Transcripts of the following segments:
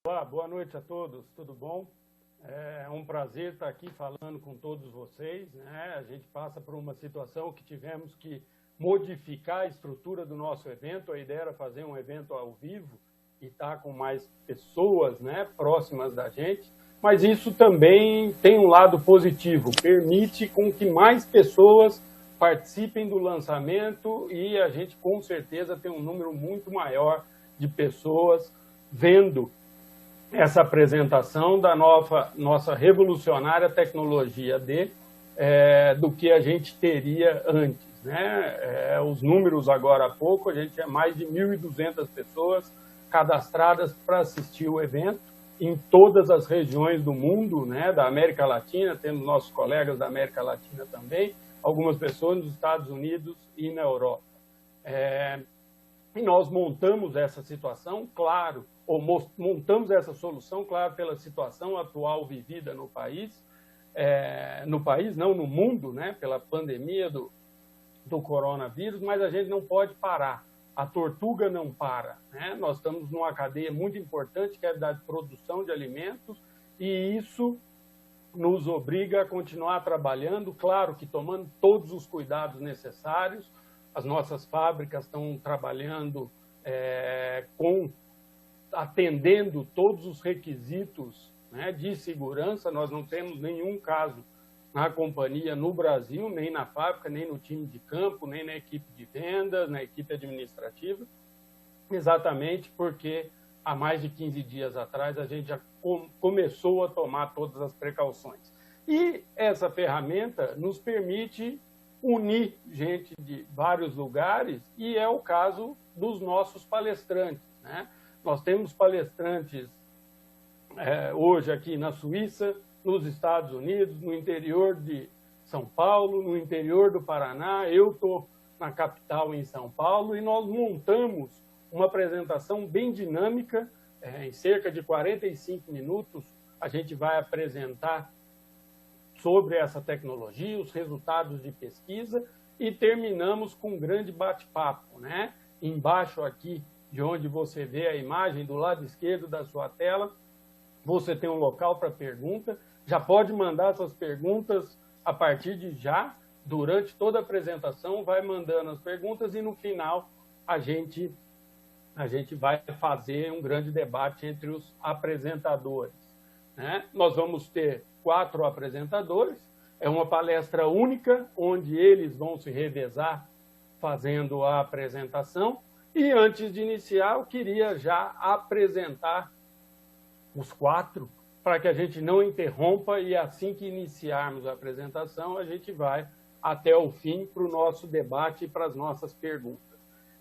Olá, boa noite a todos, tudo bom? É um prazer estar aqui falando com todos vocês, né? A gente passa por uma situação que tivemos que modificar a estrutura do nosso evento. A ideia era fazer um evento ao vivo e estar com mais pessoas, né, próximas da gente, mas isso também tem um lado positivo, permite com que mais pessoas participem do lançamento e a gente com certeza tem um número muito maior de pessoas vendo essa apresentação da nossa revolucionária tecnologia do que a gente teria antes, né? Os números agora há pouco, a gente tinha mais de 1.200 pessoas cadastradas para assistir o evento em todas as regiões do mundo, né? Da América Latina, temos nossos colegas da América Latina também, algumas pessoas nos Estados Unidos e na Europa. E nós montamos essa situação, claro, ou montamos essa solução, claro, pela situação atual vivida no país, no mundo, né, pela pandemia do coronavírus, mas a gente não pode parar. A Tortuga não para, né? Nós estamos numa cadeia muito importante, que é da produção de alimentos, e isso nos obriga a continuar trabalhando, claro que tomando todos os cuidados necessários. As nossas fábricas estão trabalhando atendendo todos os requisitos, né, de segurança. Nós não temos nenhum caso na companhia no Brasil, nem na fábrica, nem no time de campo, nem na equipe de vendas, na equipe administrativa, exatamente porque há mais de 15 dias atrás a gente já começou a tomar todas as precauções. E essa ferramenta nos permite unir gente de vários lugares, e é o caso dos nossos palestrantes, né? Nós temos palestrantes hoje aqui na Suíça, nos Estados Unidos, no interior de São Paulo, no interior do Paraná. Eu estou na capital, em São Paulo, e nós montamos uma apresentação bem dinâmica. Em cerca de 45 minutos, a gente vai apresentar sobre essa tecnologia, os resultados de pesquisa, e terminamos com um grande bate-papo, né? Embaixo aqui, de onde você vê a imagem, do lado esquerdo da sua tela, você tem um local para pergunta. Já pode mandar suas perguntas a partir de já, durante toda a apresentação, vai mandando as perguntas, e no final a gente vai fazer um grande debate entre os apresentadores, né? Nós vamos ter 4 apresentadores, é uma palestra única, onde eles vão se revezar fazendo a apresentação. E antes de iniciar, eu queria já apresentar os 4, para que a gente não interrompa, e assim que iniciarmos a apresentação, a gente vai até o fim para o nosso debate e para as nossas perguntas.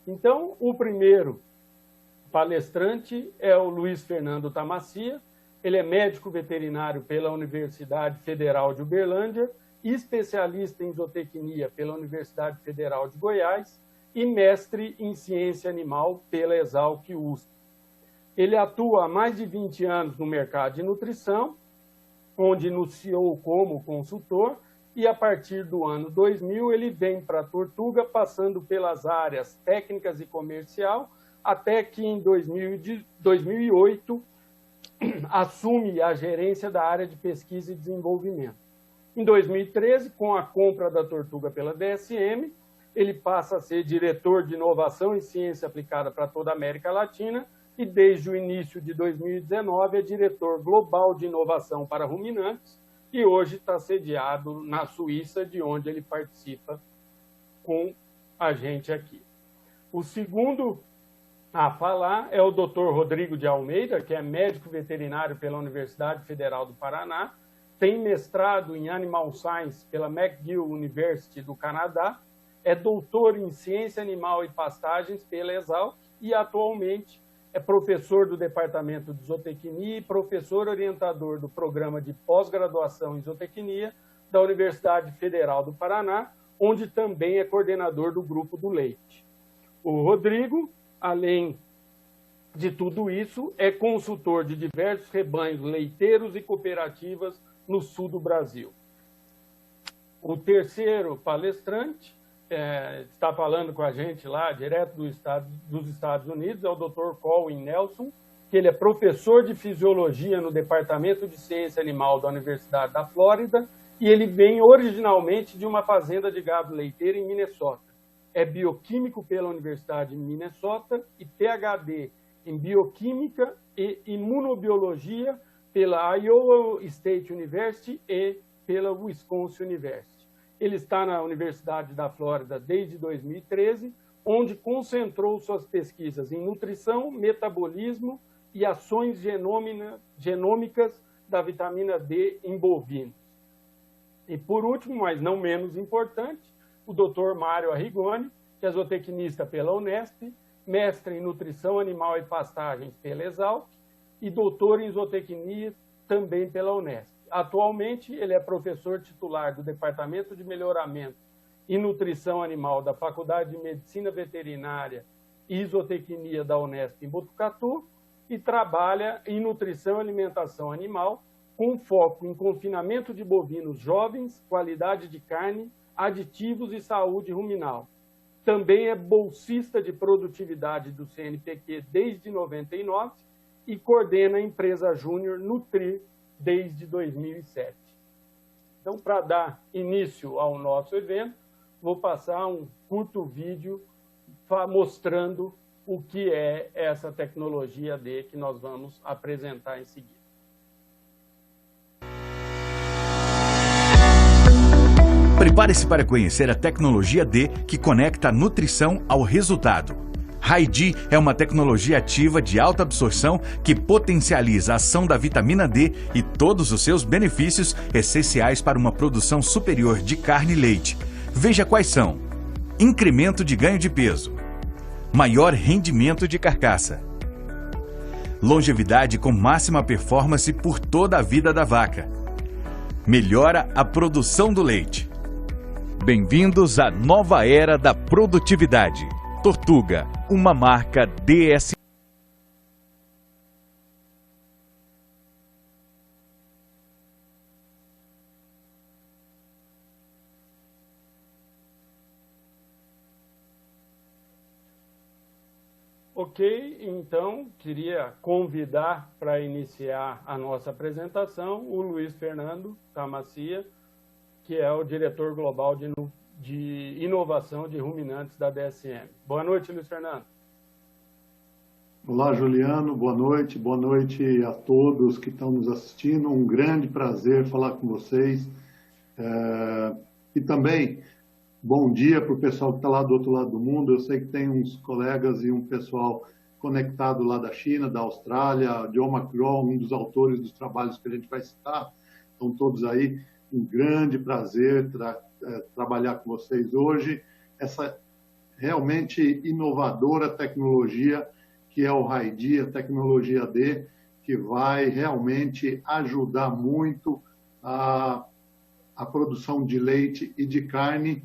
Então, o primeiro palestrante é o Luiz Fernando Tamassia. Ele é médico veterinário pela Universidade Federal de Uberlândia, especialista em zootecnia pela Universidade Federal de Goiás e mestre em ciência animal pela Exalc-USP. Ele atua há mais de 20 anos no mercado de nutrição, onde iniciou como consultor, e a partir do ano 2000 ele vem para a Tortuga, passando pelas áreas técnicas e comercial, até que em 2008 assume a gerência da área de pesquisa e desenvolvimento. Em 2013, com a compra da Tortuga pela DSM, ele passa a ser diretor de inovação e ciência aplicada para toda a América Latina, e desde o início de 2019 é diretor global de inovação para ruminantes, e hoje está sediado na Suíça, de onde ele participa com a gente aqui. O segundo a falar é o Dr. Rodrigo de Almeida, que é médico veterinário pela Universidade Federal do Paraná, tem mestrado em Animal Science pela McGill University do Canadá, é doutor em Ciência Animal e Pastagens pela Exalc e atualmente é professor do Departamento de Zootecnia e professor orientador do Programa de Pós-Graduação em Zootecnia da Universidade Federal do Paraná, onde também é coordenador do Grupo do Leite. O Rodrigo, além de tudo isso, é consultor de diversos rebanhos leiteiros e cooperativas no sul do Brasil. O terceiro palestrante está falando com a gente lá, direto dos Estados Unidos, é o Dr. Colin Nelson, que ele é professor de fisiologia no Departamento de Ciência Animal da Universidade da Flórida e ele vem originalmente de uma fazenda de gado leiteiro em Minnesota. É bioquímico pela Universidade de Minnesota e PhD em bioquímica e imunobiologia pela Iowa State University e pela Wisconsin University. Ele está na Universidade da Flórida desde 2013, onde concentrou suas pesquisas em nutrição, metabolismo e ações genômicas da vitamina D em bovinos. E por último, mas não menos importante, o Dr. Mário Arrigoni, que é zootecnista pela Unesp, mestre em nutrição animal e pastagens pela Exalc e doutor em zootecnia também pela Unesp. Atualmente, ele é professor titular do Departamento de Melhoramento e Nutrição Animal da Faculdade de Medicina Veterinária e Zootecnia da Unesp em Botucatu e trabalha em nutrição e alimentação animal com foco em confinamento de bovinos jovens, qualidade de carne, aditivos e saúde ruminal. Também é bolsista de produtividade do CNPq desde 99 e coordena a empresa júnior Nutrir desde 2007. Então, para dar início ao nosso evento, vou passar um curto vídeo mostrando o que é essa tecnologia D que nós vamos apresentar em seguida. Prepare-se para conhecer a tecnologia D que conecta a nutrição ao resultado. Raidi é uma tecnologia ativa de alta absorção que potencializa a ação da vitamina D e todos os seus benefícios essenciais para uma produção superior de carne e leite. Veja quais são: incremento de ganho de peso, maior rendimento de carcaça, longevidade com máxima performance por toda a vida da vaca, melhora a produção do leite. Bem-vindos à nova era da produtividade. Tortuga, uma marca DS. Ok, então, queria convidar para iniciar a nossa apresentação o Luiz Fernando Camacia, que é o diretor global de inovação de ruminantes da DSM. Boa noite, Luiz Fernando. Olá, Juliano, boa noite a todos que estão nos assistindo, um grande prazer falar com vocês. E também, bom dia para o pessoal que está lá do outro lado do mundo. Eu sei que tem uns colegas e um pessoal conectado lá da China, da Austrália, John McGraw, um dos autores dos trabalhos que a gente vai citar, estão todos aí. Um grande prazer trabalhar com vocês hoje. Essa realmente inovadora tecnologia que é o Raidi, a tecnologia D, que vai realmente ajudar muito a produção de leite e de carne,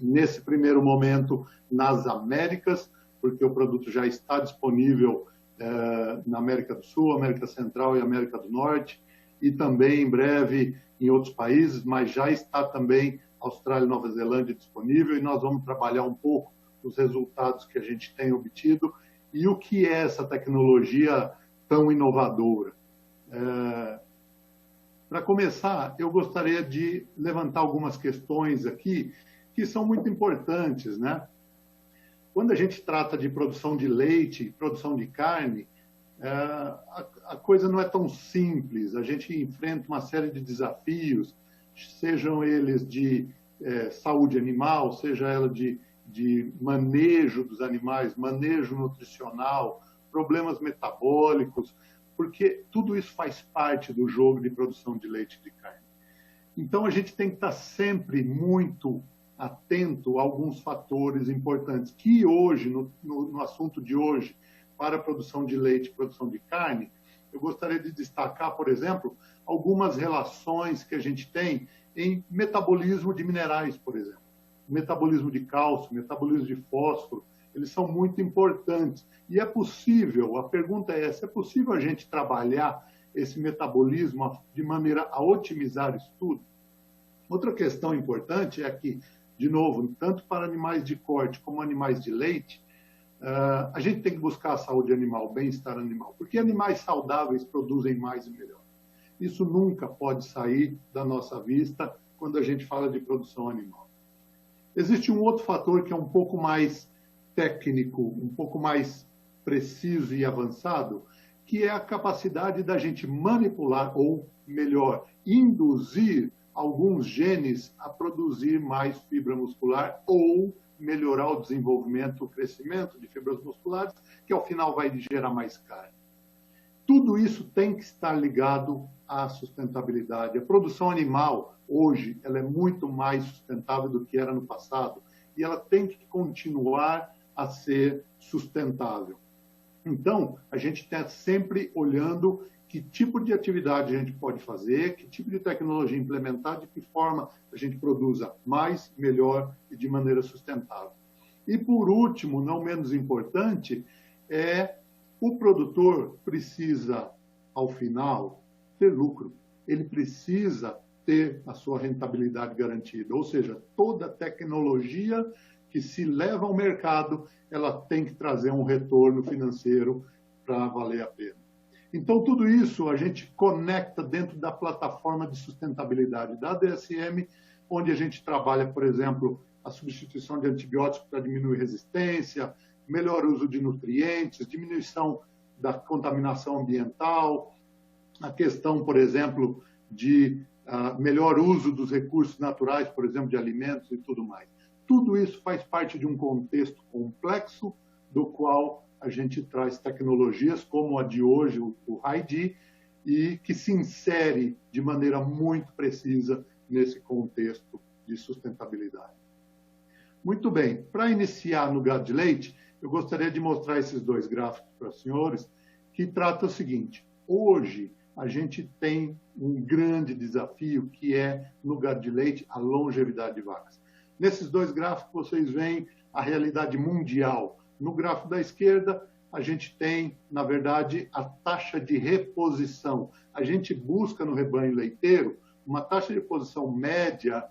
nesse primeiro momento nas Américas, porque o produto já está disponível na América do Sul, América Central e América do Norte, e também em breve em outros países, mas já está também Austrália e Nova Zelândia disponível, e nós vamos trabalhar um pouco os resultados que a gente tem obtido e o que é essa tecnologia tão inovadora. Para começar, eu gostaria de levantar algumas questões aqui que são muito importantes, né? Quando a gente trata de produção de leite, produção de carne, a coisa não é tão simples. A gente enfrenta uma série de desafios, sejam eles de saúde animal, seja ela de manejo dos animais, manejo nutricional, problemas metabólicos, porque tudo isso faz parte do jogo de produção de leite e de carne. Então, a gente tem que estar sempre muito atento a alguns fatores importantes, que hoje, no assunto de hoje, para a produção de leite e produção de carne, eu gostaria de destacar, por exemplo, algumas relações que a gente tem em metabolismo de minerais, por exemplo. Metabolismo de cálcio, metabolismo de fósforo, eles são muito importantes. E é possível, a pergunta é essa, é possível a gente trabalhar esse metabolismo de maneira a otimizar isso tudo? Outra questão importante é que, de novo, tanto para animais de corte como animais de leite, a gente tem que buscar a saúde animal, o bem-estar animal, porque animais saudáveis produzem mais e melhor. Isso nunca pode sair da nossa vista quando a gente fala de produção animal. Existe um outro fator que é um pouco mais técnico, um pouco mais preciso e avançado, que é a capacidade da gente manipular, ou melhor, induzir alguns genes a produzir mais fibra muscular ou melhorar o desenvolvimento, o crescimento de fibras musculares, que ao final vai gerar mais carne. Tudo isso tem que estar ligado à sustentabilidade. A produção animal, hoje, ela é muito mais sustentável do que era no passado, e ela tem que continuar a ser sustentável. Então, a gente está sempre olhando que tipo de atividade a gente pode fazer, que tipo de tecnologia implementar, de que forma a gente produza mais, melhor e de maneira sustentável. E, por último, não menos importante, o produtor precisa, ao final, ter lucro. Ele precisa ter a sua rentabilidade garantida. Ou seja, toda tecnologia que se leva ao mercado, ela tem que trazer um retorno financeiro para valer a pena. Então, tudo isso a gente conecta dentro da plataforma de sustentabilidade da DSM, onde a gente trabalha, por exemplo, a substituição de antibióticos para diminuir resistência, melhor uso de nutrientes, diminuição da contaminação ambiental, a questão, por exemplo, de melhor uso dos recursos naturais, por exemplo, de alimentos e tudo mais. Tudo isso faz parte de um contexto complexo, do qual a gente traz tecnologias como a de hoje, o High-D, e que se insere de maneira muito precisa nesse contexto de sustentabilidade. Muito bem, para iniciar no gado de leite, eu gostaria de mostrar esses dois gráficos para os senhores, que tratam o seguinte: hoje a gente tem um grande desafio, que é, no gado de leite, a longevidade de vacas. Nesses dois gráficos, vocês veem a realidade mundial. No gráfico da esquerda, a gente tem, na verdade, a taxa de reposição. A gente busca no rebanho leiteiro uma taxa de reposição média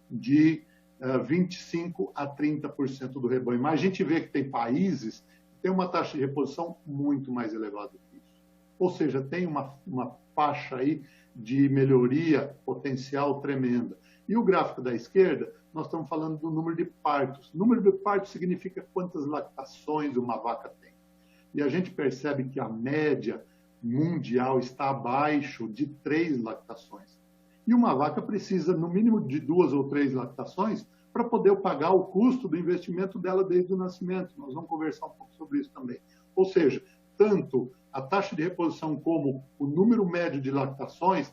de 25% a 30% do rebanho. Mas a gente vê que tem países que têm uma taxa de reposição muito mais elevada que isso. Ou seja, tem uma faixa aí de melhoria potencial tremenda. E o gráfico da esquerda, nós estamos falando do número de partos. Número de partos significa quantas lactações uma vaca tem. E a gente percebe que a média mundial está abaixo de 3 lactações. E uma vaca precisa, no mínimo, de 2 ou 3 lactações para poder pagar o custo do investimento dela desde o nascimento. Nós vamos conversar um pouco sobre isso também. Ou seja, tanto a taxa de reposição como o número médio de lactações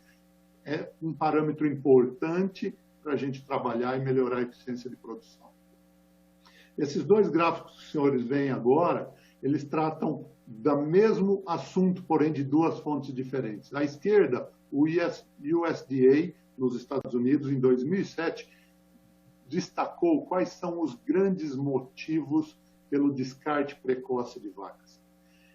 é um parâmetro importante para a gente trabalhar e melhorar a eficiência de produção. Esses dois gráficos que os senhores veem agora, eles tratam do mesmo assunto, porém de duas fontes diferentes. À esquerda, o USDA, nos Estados Unidos, em 2007, destacou quais são os grandes motivos pelo descarte precoce de vacas.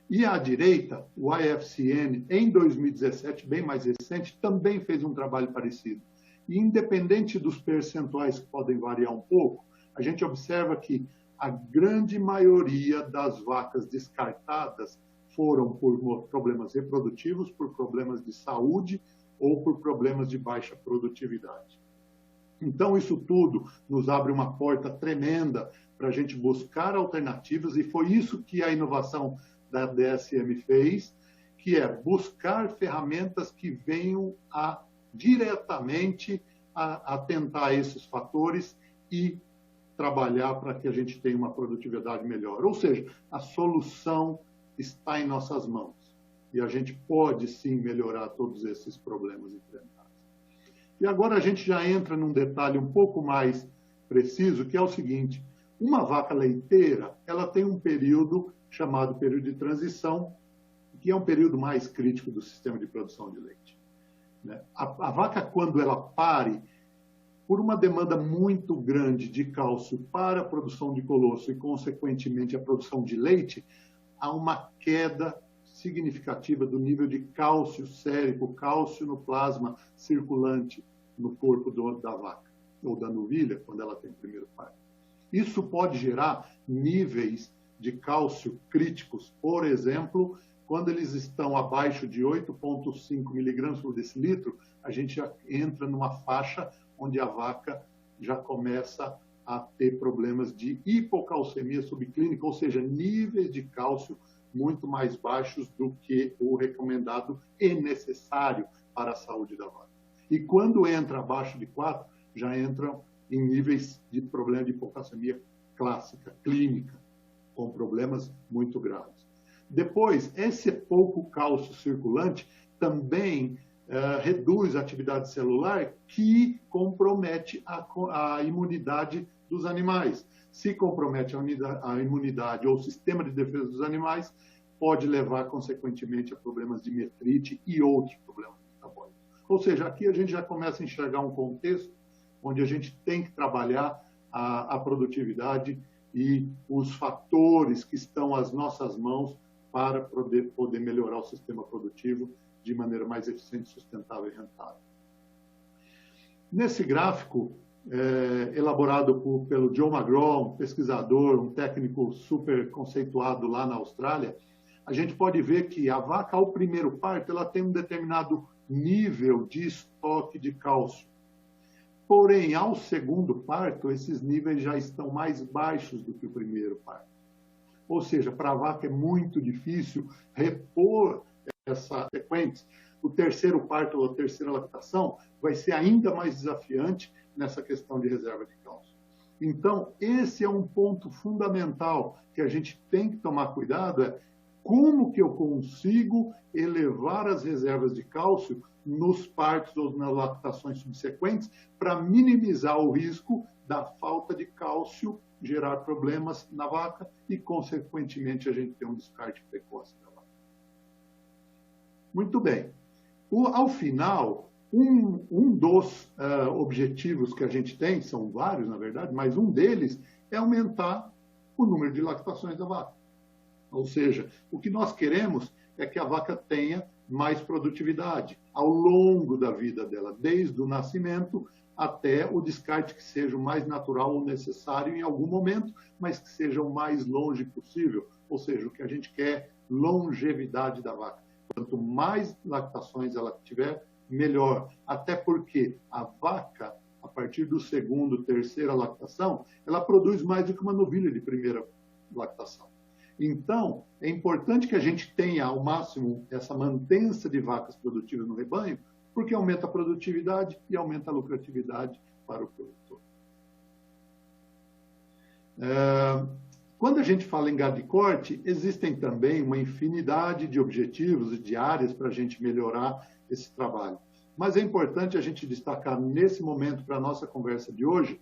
E à direita, o IFCN, em 2017, bem mais recente, também fez um trabalho parecido. E independente dos percentuais que podem variar um pouco, a gente observa que a grande maioria das vacas descartadas foram por problemas reprodutivos, por problemas de saúde ou por problemas de baixa produtividade. Então, isso tudo nos abre uma porta tremenda para a gente buscar alternativas, e foi isso que a inovação da DSM fez, que é buscar ferramentas que venham a diretamente atentar a esses fatores e trabalhar para que a gente tenha uma produtividade melhor. Ou seja, a solução está em nossas mãos e a gente pode sim melhorar todos esses problemas enfrentados. E agora a gente já entra num detalhe um pouco mais preciso, que é o seguinte: uma vaca leiteira, ela tem um período chamado período de transição, que é um período mais crítico do sistema de produção de leite. A vaca, quando ela pare, por uma demanda muito grande de cálcio para a produção de colosso e, consequentemente, a produção de leite, há uma queda significativa do nível de cálcio sérico, cálcio no plasma circulante no corpo da vaca, ou da novilha, quando ela tem o primeiro parto. Isso pode gerar níveis de cálcio críticos, por exemplo, quando eles estão abaixo de 8,5 miligramas por decilitro, a gente já entra numa faixa onde a vaca já começa a ter problemas de hipocalcemia subclínica, ou seja, níveis de cálcio muito mais baixos do que o recomendado e necessário para a saúde da vaca. E quando entra abaixo de 4, já entram em níveis de problema de hipocalcemia clássica, clínica, com problemas muito graves. Depois, esse pouco cálcio circulante também reduz a atividade celular, que compromete a imunidade dos animais. Se compromete a imunidade ou o sistema de defesa dos animais, pode levar, consequentemente, a problemas de metrite e outros problemas metabólicos. Ou seja, aqui a gente já começa a enxergar um contexto onde a gente tem que trabalhar a produtividade e os fatores que estão às nossas mãos para poder melhorar o sistema produtivo de maneira mais eficiente, sustentável e rentável. Nesse gráfico, elaborado pelo Joe McGraw, um pesquisador, um técnico super conceituado lá na Austrália, a gente pode ver que a vaca, ao primeiro parto, ela tem um determinado nível de estoque de cálcio. Porém, ao segundo parto, esses níveis já estão mais baixos do que o primeiro parto. Ou seja, para a vaca é muito difícil repor essa sequência. O terceiro parto ou a terceira lactação vai ser ainda mais desafiante nessa questão de reserva de cálcio. Então, esse é um ponto fundamental que a gente tem que tomar cuidado, como que eu consigo elevar as reservas de cálcio nos partos ou nas lactações subsequentes para minimizar o risco da falta de cálcio gerar problemas na vaca e, consequentemente, a gente ter um descarte precoce da vaca. Muito bem. Ao final, um dos objetivos que a gente tem, são vários, na verdade, mas um deles é aumentar o número de lactações da vaca. Ou seja, o que nós queremos é que a vaca tenha mais produtividade ao longo da vida dela, desde o nascimento até o descarte que seja o mais natural ou necessário em algum momento, mas que seja o mais longe possível. Ou seja, o que a gente quer, longevidade da vaca. Quanto mais lactações ela tiver, melhor. Até porque a vaca, a partir do segundo, terceira lactação, ela produz mais do que uma novilha de primeira lactação. Então, é importante que a gente tenha ao máximo essa mantença de vacas produtivas no rebanho, porque aumenta a produtividade e aumenta a lucratividade para o produtor. Quando a gente fala em gado de corte, existem também uma infinidade de objetivos e de áreas para a gente melhorar esse trabalho. Mas é importante a gente destacar nesse momento, para a nossa conversa de hoje,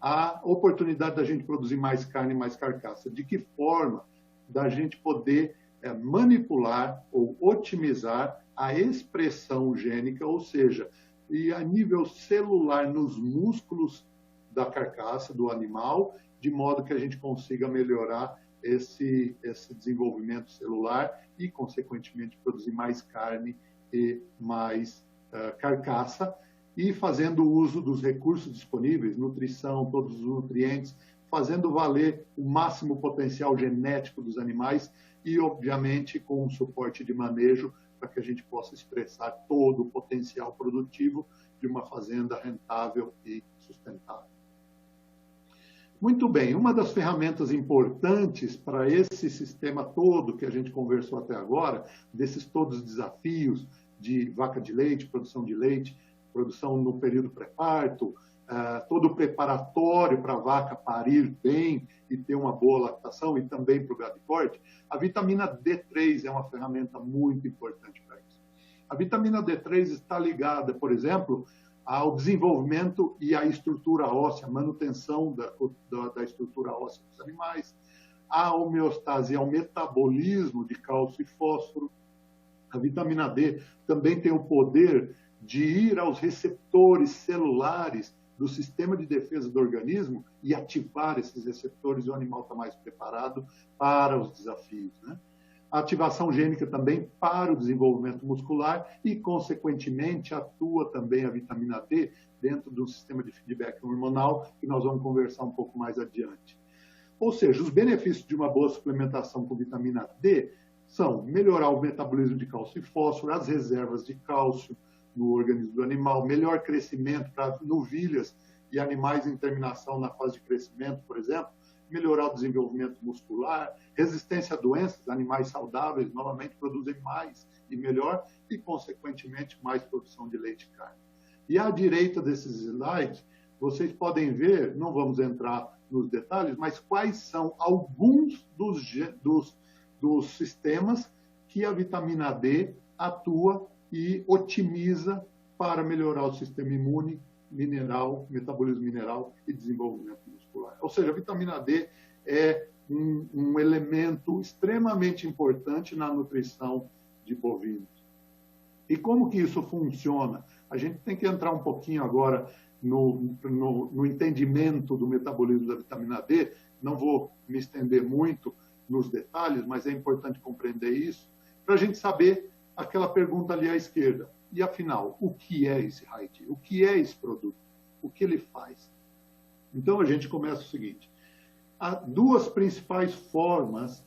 a oportunidade da gente produzir mais carne e mais carcaça. De que forma da gente poder manipular ou otimizar a expressão gênica, ou seja, e a nível celular nos músculos da carcaça do animal, de modo que a gente consiga melhorar esse desenvolvimento celular e, consequentemente, produzir mais carne e mais carcaça, e fazendo uso dos recursos disponíveis, nutrição, todos os nutrientes, fazendo valer o máximo potencial genético dos animais e, obviamente, com um suporte de manejo para que a gente possa expressar todo o potencial produtivo de uma fazenda rentável e sustentável. Muito bem, uma das ferramentas importantes para esse sistema todo que a gente conversou até agora, desses todos os desafios de vaca de leite, produção no período pré-parto, todo o preparatório para a vaca parir bem e ter uma boa lactação e também para o gado de corte, a vitamina D3 é uma ferramenta muito importante para isso. A vitamina D3 está ligada, por exemplo, ao desenvolvimento e à estrutura óssea, manutenção da estrutura óssea dos animais, à homeostase e ao metabolismo de cálcio e fósforo. A vitamina D também tem o poder de ir aos receptores celulares do sistema de defesa do organismo e ativar esses receptores, e o animal está mais preparado para os desafios, né? A ativação gênica também para o desenvolvimento muscular e, consequentemente, atua também a vitamina D dentro do sistema de feedback hormonal, que nós vamos conversar um pouco mais adiante. Ou seja, os benefícios de uma boa suplementação com vitamina D são melhorar o metabolismo de cálcio e fósforo, as reservas de cálcio no organismo do animal, melhor crescimento para novilhas e animais em terminação na fase de crescimento, por exemplo, melhorar o desenvolvimento muscular, resistência a doenças, animais saudáveis normalmente produzem mais e melhor e, consequentemente, mais produção de leite e carne. E à direita desses slides, vocês podem ver, não vamos entrar nos detalhes, mas quais são alguns dos sistemas que a vitamina D atua e otimiza para melhorar o sistema imune, mineral, metabolismo mineral e desenvolvimento muscular. Ou seja, a vitamina D é um elemento extremamente importante na nutrição de bovinos. E como que isso funciona? A gente tem que entrar um pouquinho agora no entendimento do metabolismo da vitamina D. Não vou me estender muito nos detalhes, mas é importante compreender isso, para a gente saber aquela pergunta ali à esquerda. E, afinal, o que é esse High-D? O que é esse produto? O que ele faz? Então, a gente começa o seguinte. Há duas principais formas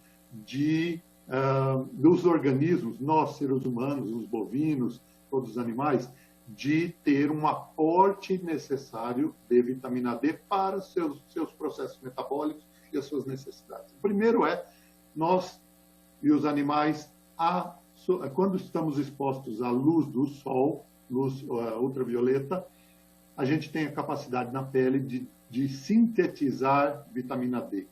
dos organismos, nós, seres humanos, os bovinos, todos os animais, de ter um aporte necessário de vitamina D para seus processos metabólicos e as suas necessidades. O primeiro é, nós e os animais, quando estamos expostos à luz do sol, luz ultravioleta, a gente tem a capacidade na pele de sintetizar vitamina D.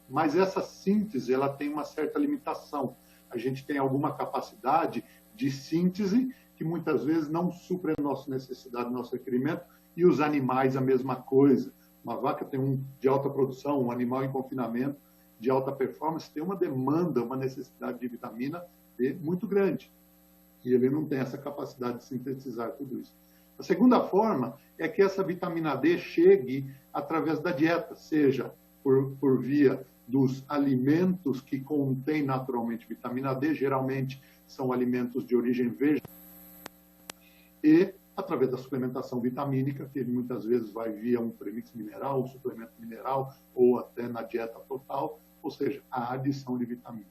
Mas essa síntese, ela tem uma certa limitação. A gente tem alguma capacidade de síntese que muitas vezes não supre a nossa necessidade, nosso requerimento, e os animais a mesma coisa. Uma vaca tem de alta produção, um animal em confinamento de alta performance tem uma demanda, uma necessidade de vitamina D muito grande. E ele não tem essa capacidade de sintetizar tudo isso. A segunda forma é que essa vitamina D chegue através da dieta, seja por via dos alimentos que contêm naturalmente vitamina D, geralmente são alimentos de origem vegetal, e através da suplementação vitamínica, que muitas vezes vai via um premix mineral, um suplemento mineral, ou até na dieta total, ou seja, a adição de vitamina.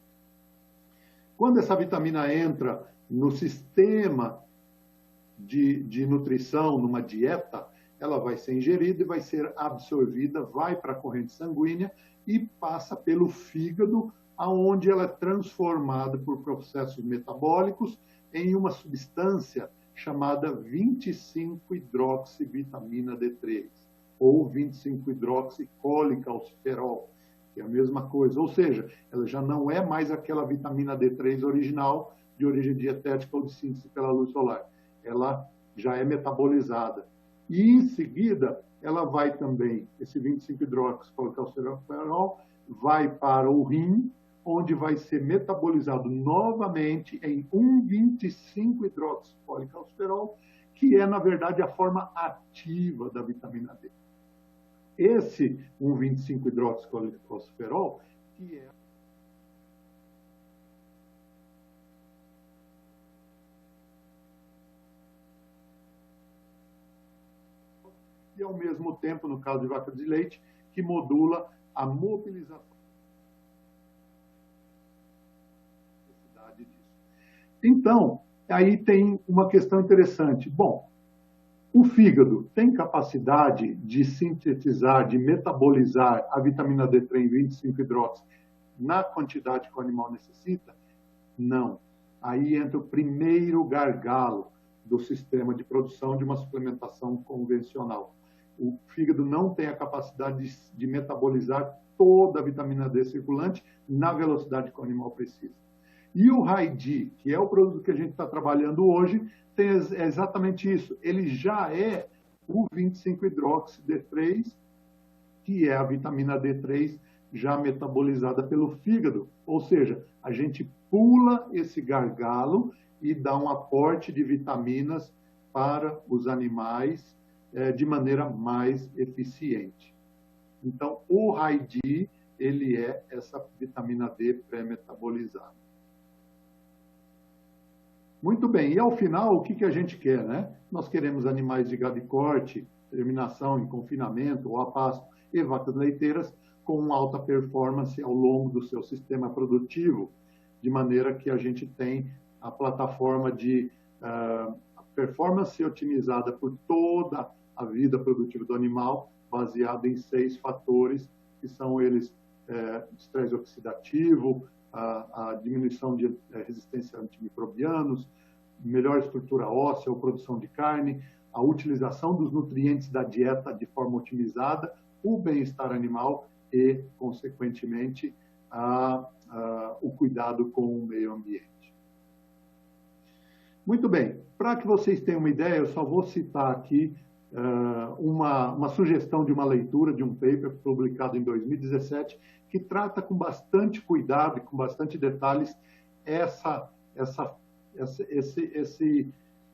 Quando essa vitamina entra no sistema de nutrição, numa dieta, ela vai ser ingerida e vai ser absorvida, vai para a corrente sanguínea e passa pelo fígado, aonde ela é transformada por processos metabólicos em uma substância chamada 25-hidroxivitamina D3, ou 25-hidroxicólicalciferol, que é a mesma coisa. Ou seja, ela já não é mais aquela vitamina D3 original, de origem dietética ou de síntese pela luz solar. Ela já é metabolizada. E, em seguida, ela vai também, esse 25-hidroxicólicalciferol, vai para o rim, onde vai ser metabolizado novamente em 1,25-hidroxicólicalciferol, que é, na verdade, a forma ativa da vitamina D. Esse 1,25-hidroxicólicalciferol, que é e, ao mesmo tempo, no caso de vaca de leite, que modula a mobilização. Então, aí tem uma questão interessante. Bom, o fígado tem capacidade de sintetizar, de metabolizar a vitamina D3 25-hidroxi na quantidade que o animal necessita? Não. Aí entra o primeiro gargalo do sistema de produção de uma suplementação convencional. O fígado não tem a capacidade de metabolizar toda a vitamina D circulante na velocidade que o animal precisa. E o High-D, que é o produto que a gente está trabalhando hoje, tem exatamente isso. Ele já é o 25-hidroxi-D3, que é a vitamina D3 já metabolizada pelo fígado. Ou seja, a gente pula esse gargalo e dá um aporte de vitaminas para os animais de maneira mais eficiente. Então, o High-D, ele é essa vitamina D pré-metabolizada. Muito bem, e ao final, o que a gente quer, né? Nós queremos animais de gado de corte, terminação em confinamento ou a pasto e vacas leiteiras com alta performance ao longo do seu sistema produtivo, de maneira que a gente tem a plataforma de performance otimizada por toda a vida produtiva do animal, baseada em 6 fatores, que são eles estresse oxidativo, a diminuição de resistência a antimicrobianos, melhor estrutura óssea ou produção de carne, a utilização dos nutrientes da dieta de forma otimizada, o bem-estar animal e, consequentemente, o cuidado com o meio ambiente. Muito bem, para que vocês tenham uma ideia, eu só vou citar aqui uma sugestão de uma leitura de um paper publicado em 2017, que trata com bastante cuidado e com bastante detalhes esse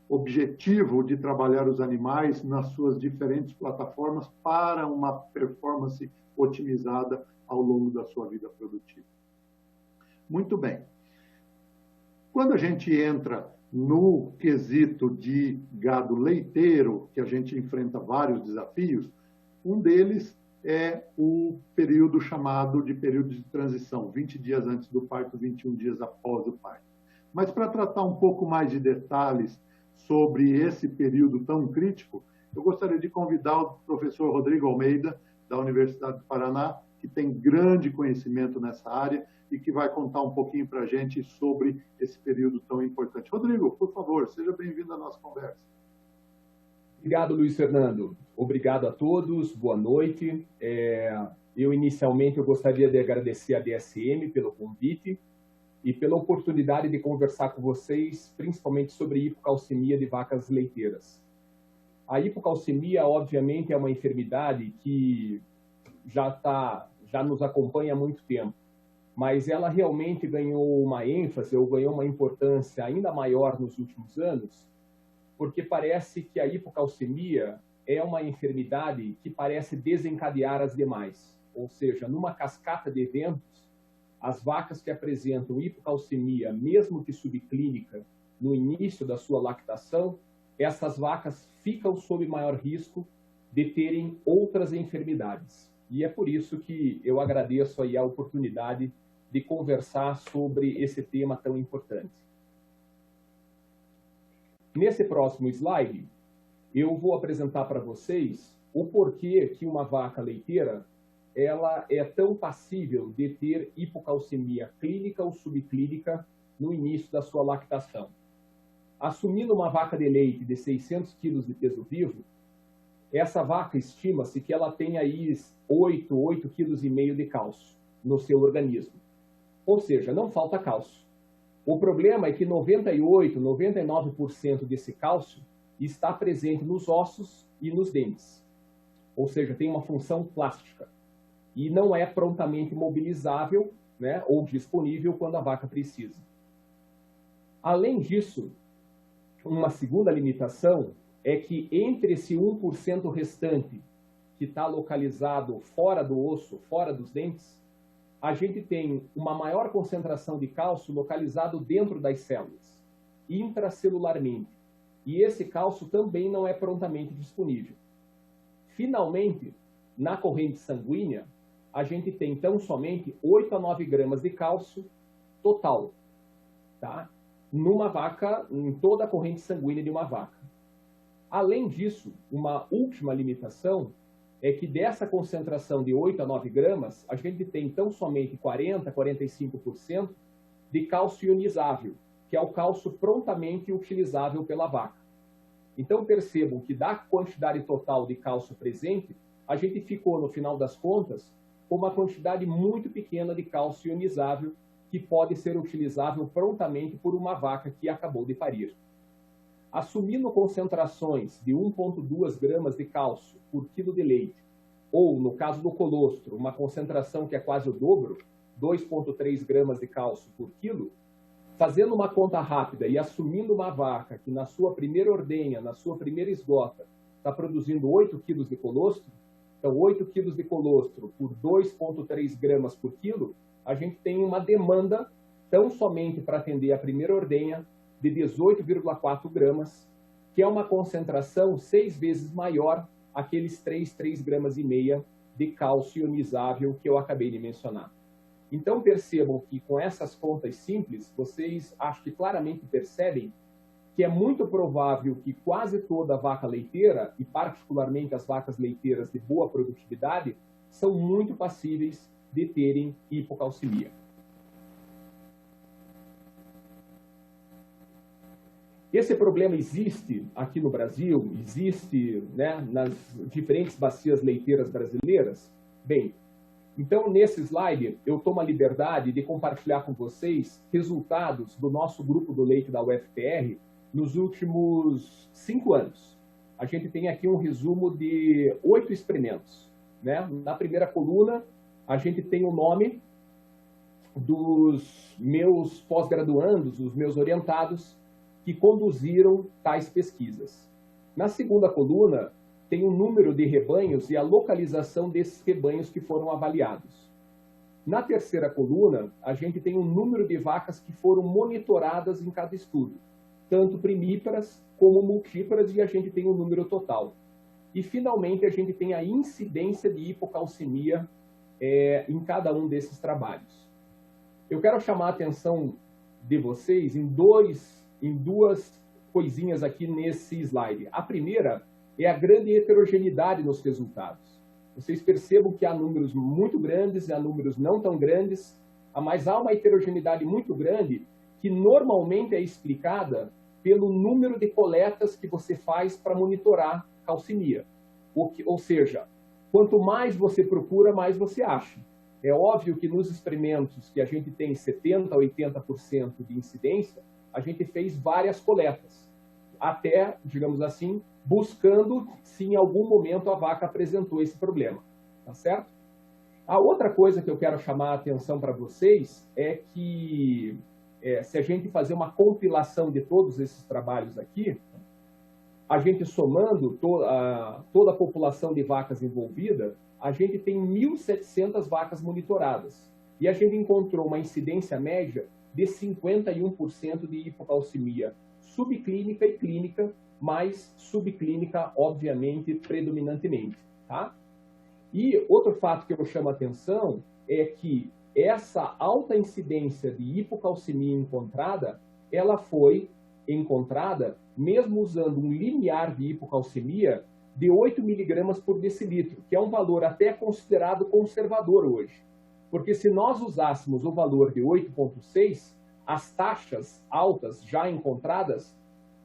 objetivo de trabalhar os animais nas suas diferentes plataformas para uma performance otimizada ao longo da sua vida produtiva. Muito bem. Quando a gente entra no quesito de gado leiteiro, que a gente enfrenta vários desafios, um deles é o período chamado de período de transição, 20 dias antes do parto, 21 dias após o parto. Mas para tratar um pouco mais de detalhes sobre esse período tão crítico, eu gostaria de convidar o professor Rodrigo Almeida, da Universidade do Paraná, que tem grande conhecimento nessa área e que vai contar um pouquinho para a gente sobre esse período tão importante. Rodrigo, por favor, seja bem-vindo à nossa conversa. Obrigado, Luiz Fernando. Obrigado a todos, boa noite. Inicialmente, eu gostaria de agradecer a DSM pelo convite e pela oportunidade de conversar com vocês, principalmente sobre hipocalcemia de vacas leiteiras. A hipocalcemia, obviamente, é uma enfermidade que já nos acompanha há muito tempo, mas ela realmente ganhou uma ênfase ou ganhou uma importância ainda maior nos últimos anos, porque parece que a hipocalcemia é uma enfermidade que parece desencadear as demais, ou seja, numa cascata de eventos, as vacas que apresentam hipocalcemia, mesmo que subclínica, no início da sua lactação, essas vacas ficam sob maior risco de terem outras enfermidades. E é por isso que eu agradeço aí a oportunidade de conversar sobre esse tema tão importante. Nesse próximo slide, eu vou apresentar para vocês o porquê que uma vaca leiteira ela é tão passível de ter hipocalcemia clínica ou subclínica no início da sua lactação. Assumindo uma vaca de leite de 600 quilos de peso vivo, essa vaca estima-se que ela tem aí 8,5 quilos de cálcio no seu organismo. Ou seja, não falta cálcio. O problema é que 98%, 99% desse cálcio está presente nos ossos e nos dentes. Ou seja, tem uma função plástica. E não é prontamente mobilizável, né, ou disponível quando a vaca precisa. Além disso, uma segunda limitação é que entre esse 1% restante que está localizado fora do osso, fora dos dentes, a gente tem uma maior concentração de cálcio localizado dentro das células, intracelularmente. E esse cálcio também não é prontamente disponível. Finalmente, na corrente sanguínea, a gente tem tão somente 8 a 9 gramas de cálcio total, tá? Numa vaca, em toda a corrente sanguínea de uma vaca. Além disso, uma última limitação é que dessa concentração de 8 a 9 gramas, a gente tem tão somente 40 a 45% de cálcio ionizável, que é o cálcio prontamente utilizável pela vaca. Então percebam que da quantidade total de cálcio presente, a gente ficou, no final das contas, com uma quantidade muito pequena de cálcio ionizável que pode ser utilizável prontamente por uma vaca que acabou de parir. Assumindo concentrações de 1,2 gramas de cálcio por quilo de leite, ou, no caso do colostro, uma concentração que é quase o dobro, 2,3 gramas de cálcio por quilo, fazendo uma conta rápida e assumindo uma vaca que na sua primeira ordenha, na sua primeira esgota, está produzindo 8 quilos de colostro, então 8 quilos de colostro por 2,3 gramas por quilo, a gente tem uma demanda tão somente para atender a primeira ordenha de 18,4 gramas, que é uma concentração 6 vezes maior aqueles 3 gramas e meia de cálcio ionizável que eu acabei de mencionar. Então, percebam que com essas contas simples, vocês acho que claramente percebem que é muito provável que quase toda vaca leiteira, e particularmente as vacas leiteiras de boa produtividade, são muito passíveis de terem hipocalcemia. Esse problema existe aqui no Brasil, existe, né, nas diferentes bacias leiteiras brasileiras? Bem, então nesse slide eu tomo a liberdade de compartilhar com vocês resultados do nosso grupo do leite da UFPR nos últimos 5 anos. A gente tem aqui um resumo de 8 experimentos, né? Na primeira coluna, a gente tem o nome dos meus pós-graduandos, os meus orientados, que conduziram tais pesquisas. Na segunda coluna, tem o número de rebanhos e a localização desses rebanhos que foram avaliados. Na terceira coluna, a gente tem o número de vacas que foram monitoradas em cada estudo, tanto primíparas como multíparas, e a gente tem o número total. E, finalmente, a gente tem a incidência de hipocalcemia em cada um desses trabalhos. Eu quero chamar a atenção de vocês em duas coisinhas aqui nesse slide. A primeira é a grande heterogeneidade nos resultados. Vocês percebam que há números muito grandes e há números não tão grandes, mas há uma heterogeneidade muito grande que normalmente é explicada pelo número de coletas que você faz para monitorar calcemia. Ou seja, quanto mais você procura, mais você acha. É óbvio que nos experimentos que a gente tem 70% a 80% de incidência, a gente fez várias coletas, até, digamos assim, buscando se em algum momento a vaca apresentou esse problema, tá certo? A outra coisa que eu quero chamar a atenção para vocês é que se a gente fazer uma compilação de todos esses trabalhos aqui, a gente somando toda a população de vacas envolvida, a gente tem 1.700 vacas monitoradas. E a gente encontrou uma incidência média de 51% de hipocalcemia subclínica e clínica, mas subclínica, obviamente, predominantemente. Tá? E outro fato que eu chamo a atenção é que essa alta incidência de hipocalcemia encontrada, ela foi encontrada mesmo usando um limiar de hipocalcemia de 8 miligramas por decilitro, que é um valor até considerado conservador hoje. Porque se nós usássemos o valor de 8,6, as taxas altas já encontradas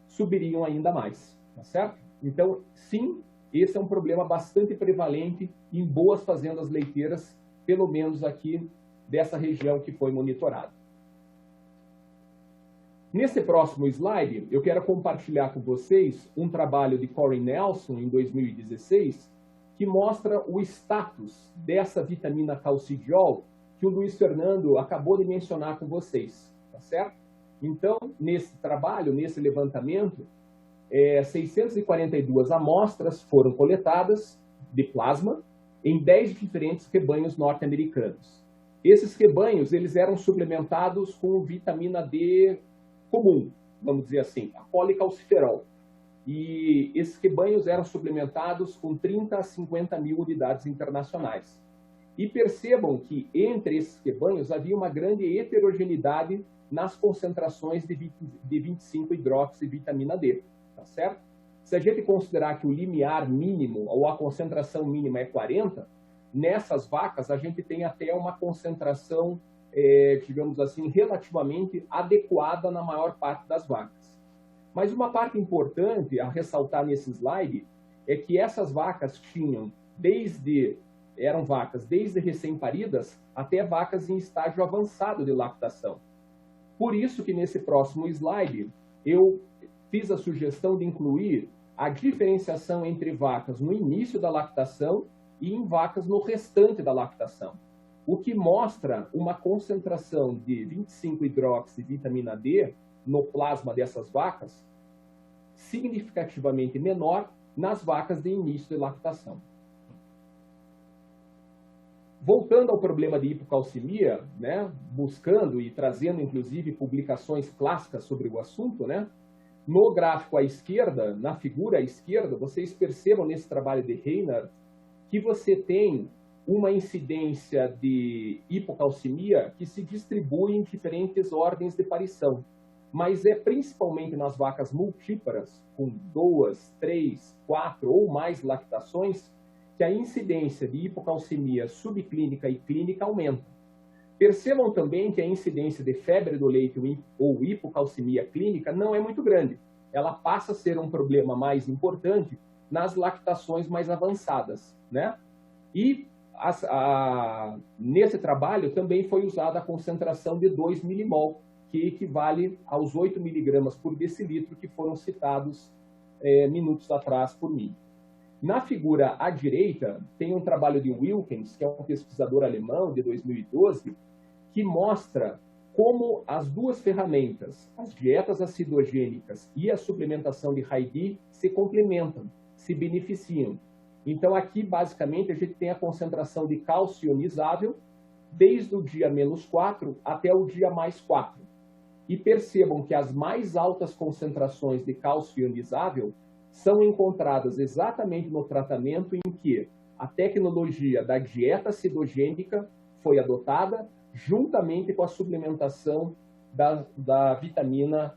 subiriam ainda mais, tá certo? Então, sim, esse é um problema bastante prevalente em boas fazendas leiteiras, pelo menos aqui dessa região que foi monitorada. Nesse próximo slide, eu quero compartilhar com vocês um trabalho de Corey Nelson, em 2016, que mostra o status dessa vitamina calcidiol que o Luiz Fernando acabou de mencionar com vocês, tá certo? Então, nesse trabalho, nesse levantamento, 642 amostras foram coletadas de plasma em 10 diferentes rebanhos norte-americanos. Esses rebanhos, eles eram suplementados com vitamina D comum, vamos dizer assim, a policalciferol. E esses rebanhos eram suplementados com 30 a 50 mil unidades internacionais. E percebam que entre esses rebanhos havia uma grande heterogeneidade nas concentrações de 25-hidroxivitamina D, tá certo? Se a gente considerar que o limiar mínimo ou a concentração mínima é 40, nessas vacas a gente tem até uma concentração, digamos assim, relativamente adequada na maior parte das vacas. Mas uma parte importante a ressaltar nesse slide é que essas vacas tinham eram vacas desde recém-paridas até vacas em estágio avançado de lactação. Por isso que nesse próximo slide eu fiz a sugestão de incluir a diferenciação entre vacas no início da lactação e em vacas no restante da lactação, o que mostra uma concentração de 25-hidroxivitamina D no plasma dessas vacas significativamente menor nas vacas de início de lactação. Voltando ao problema de hipocalcemia, né, buscando e trazendo, inclusive, publicações clássicas sobre o assunto, né, no gráfico à esquerda, na figura à esquerda, vocês percebam nesse trabalho de Reinhardt que você tem uma incidência de hipocalcemia que se distribui em diferentes ordens de aparição, mas é principalmente nas vacas multíparas, com 2, 3, 4 ou mais lactações, que a incidência de hipocalcemia subclínica e clínica aumenta. Percebam também que a incidência de febre do leite ou hipocalcemia clínica não é muito grande. Ela passa a ser um problema mais importante nas lactações mais avançadas, né? E nesse trabalho também foi usada a concentração de 2 milimol, que equivale aos 8 miligramas por decilitro que foram citados minutos atrás por mim. Na figura à direita, tem um trabalho de Wilkens, que é um pesquisador alemão de 2012, que mostra como as duas ferramentas, as dietas acidogênicas e a suplementação de High-D, se complementam, se beneficiam. Então, aqui, basicamente, a gente tem a concentração de cálcio ionizável desde o dia -4 até o dia +4. E percebam que as mais altas concentrações de cálcio ionizável são encontradas exatamente no tratamento em que a tecnologia da dieta acidogênica foi adotada juntamente com a suplementação da vitamina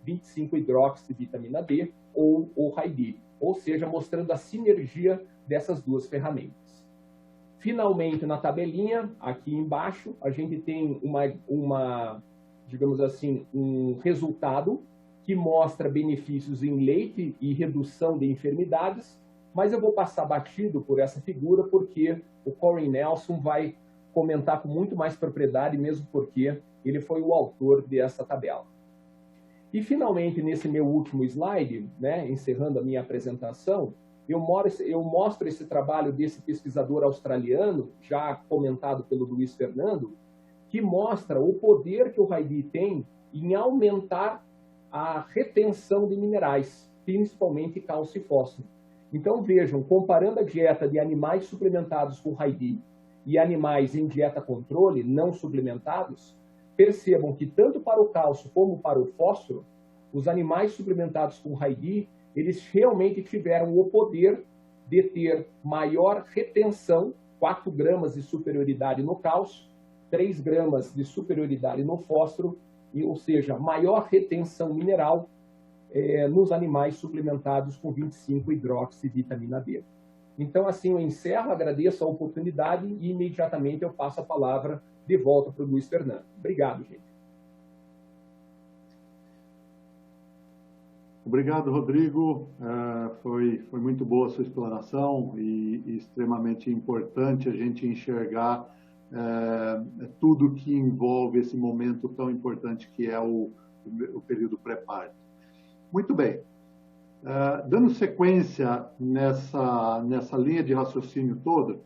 25-hidroxivitamina B ou High-D, ou seja, mostrando a sinergia dessas duas ferramentas. Finalmente, na tabelinha, aqui embaixo, a gente tem digamos assim, um resultado que mostra benefícios em leite e redução de enfermidades, mas eu vou passar batido por essa figura porque o Corey Nelson vai comentar com muito mais propriedade, mesmo porque ele foi o autor dessa tabela. E, finalmente, nesse meu último slide, né, encerrando a minha apresentação, eu mostro esse trabalho desse pesquisador australiano, já comentado pelo Luiz Fernando, que mostra o poder que o High-D tem em aumentar a retenção de minerais, principalmente cálcio e fósforo. Então, vejam, comparando a dieta de animais suplementados com High-D e animais em dieta controle, não suplementados, percebam que tanto para o cálcio como para o fósforo, os animais suplementados com High-D, eles realmente tiveram o poder de ter maior retenção, 4 gramas de superioridade no cálcio, 3 gramas de superioridade no fósforo, ou seja, maior retenção mineral nos animais suplementados com 25-hidroxivitamina B. Então, assim, eu encerro, agradeço a oportunidade e imediatamente eu passo a palavra de volta para o Luiz Fernando. Obrigado, gente. Obrigado, Rodrigo. Foi muito boa a sua explanação e extremamente importante a gente enxergar tudo que envolve esse momento tão importante que é o período pré-parto. Muito bem. Dando sequência nessa linha de raciocínio toda,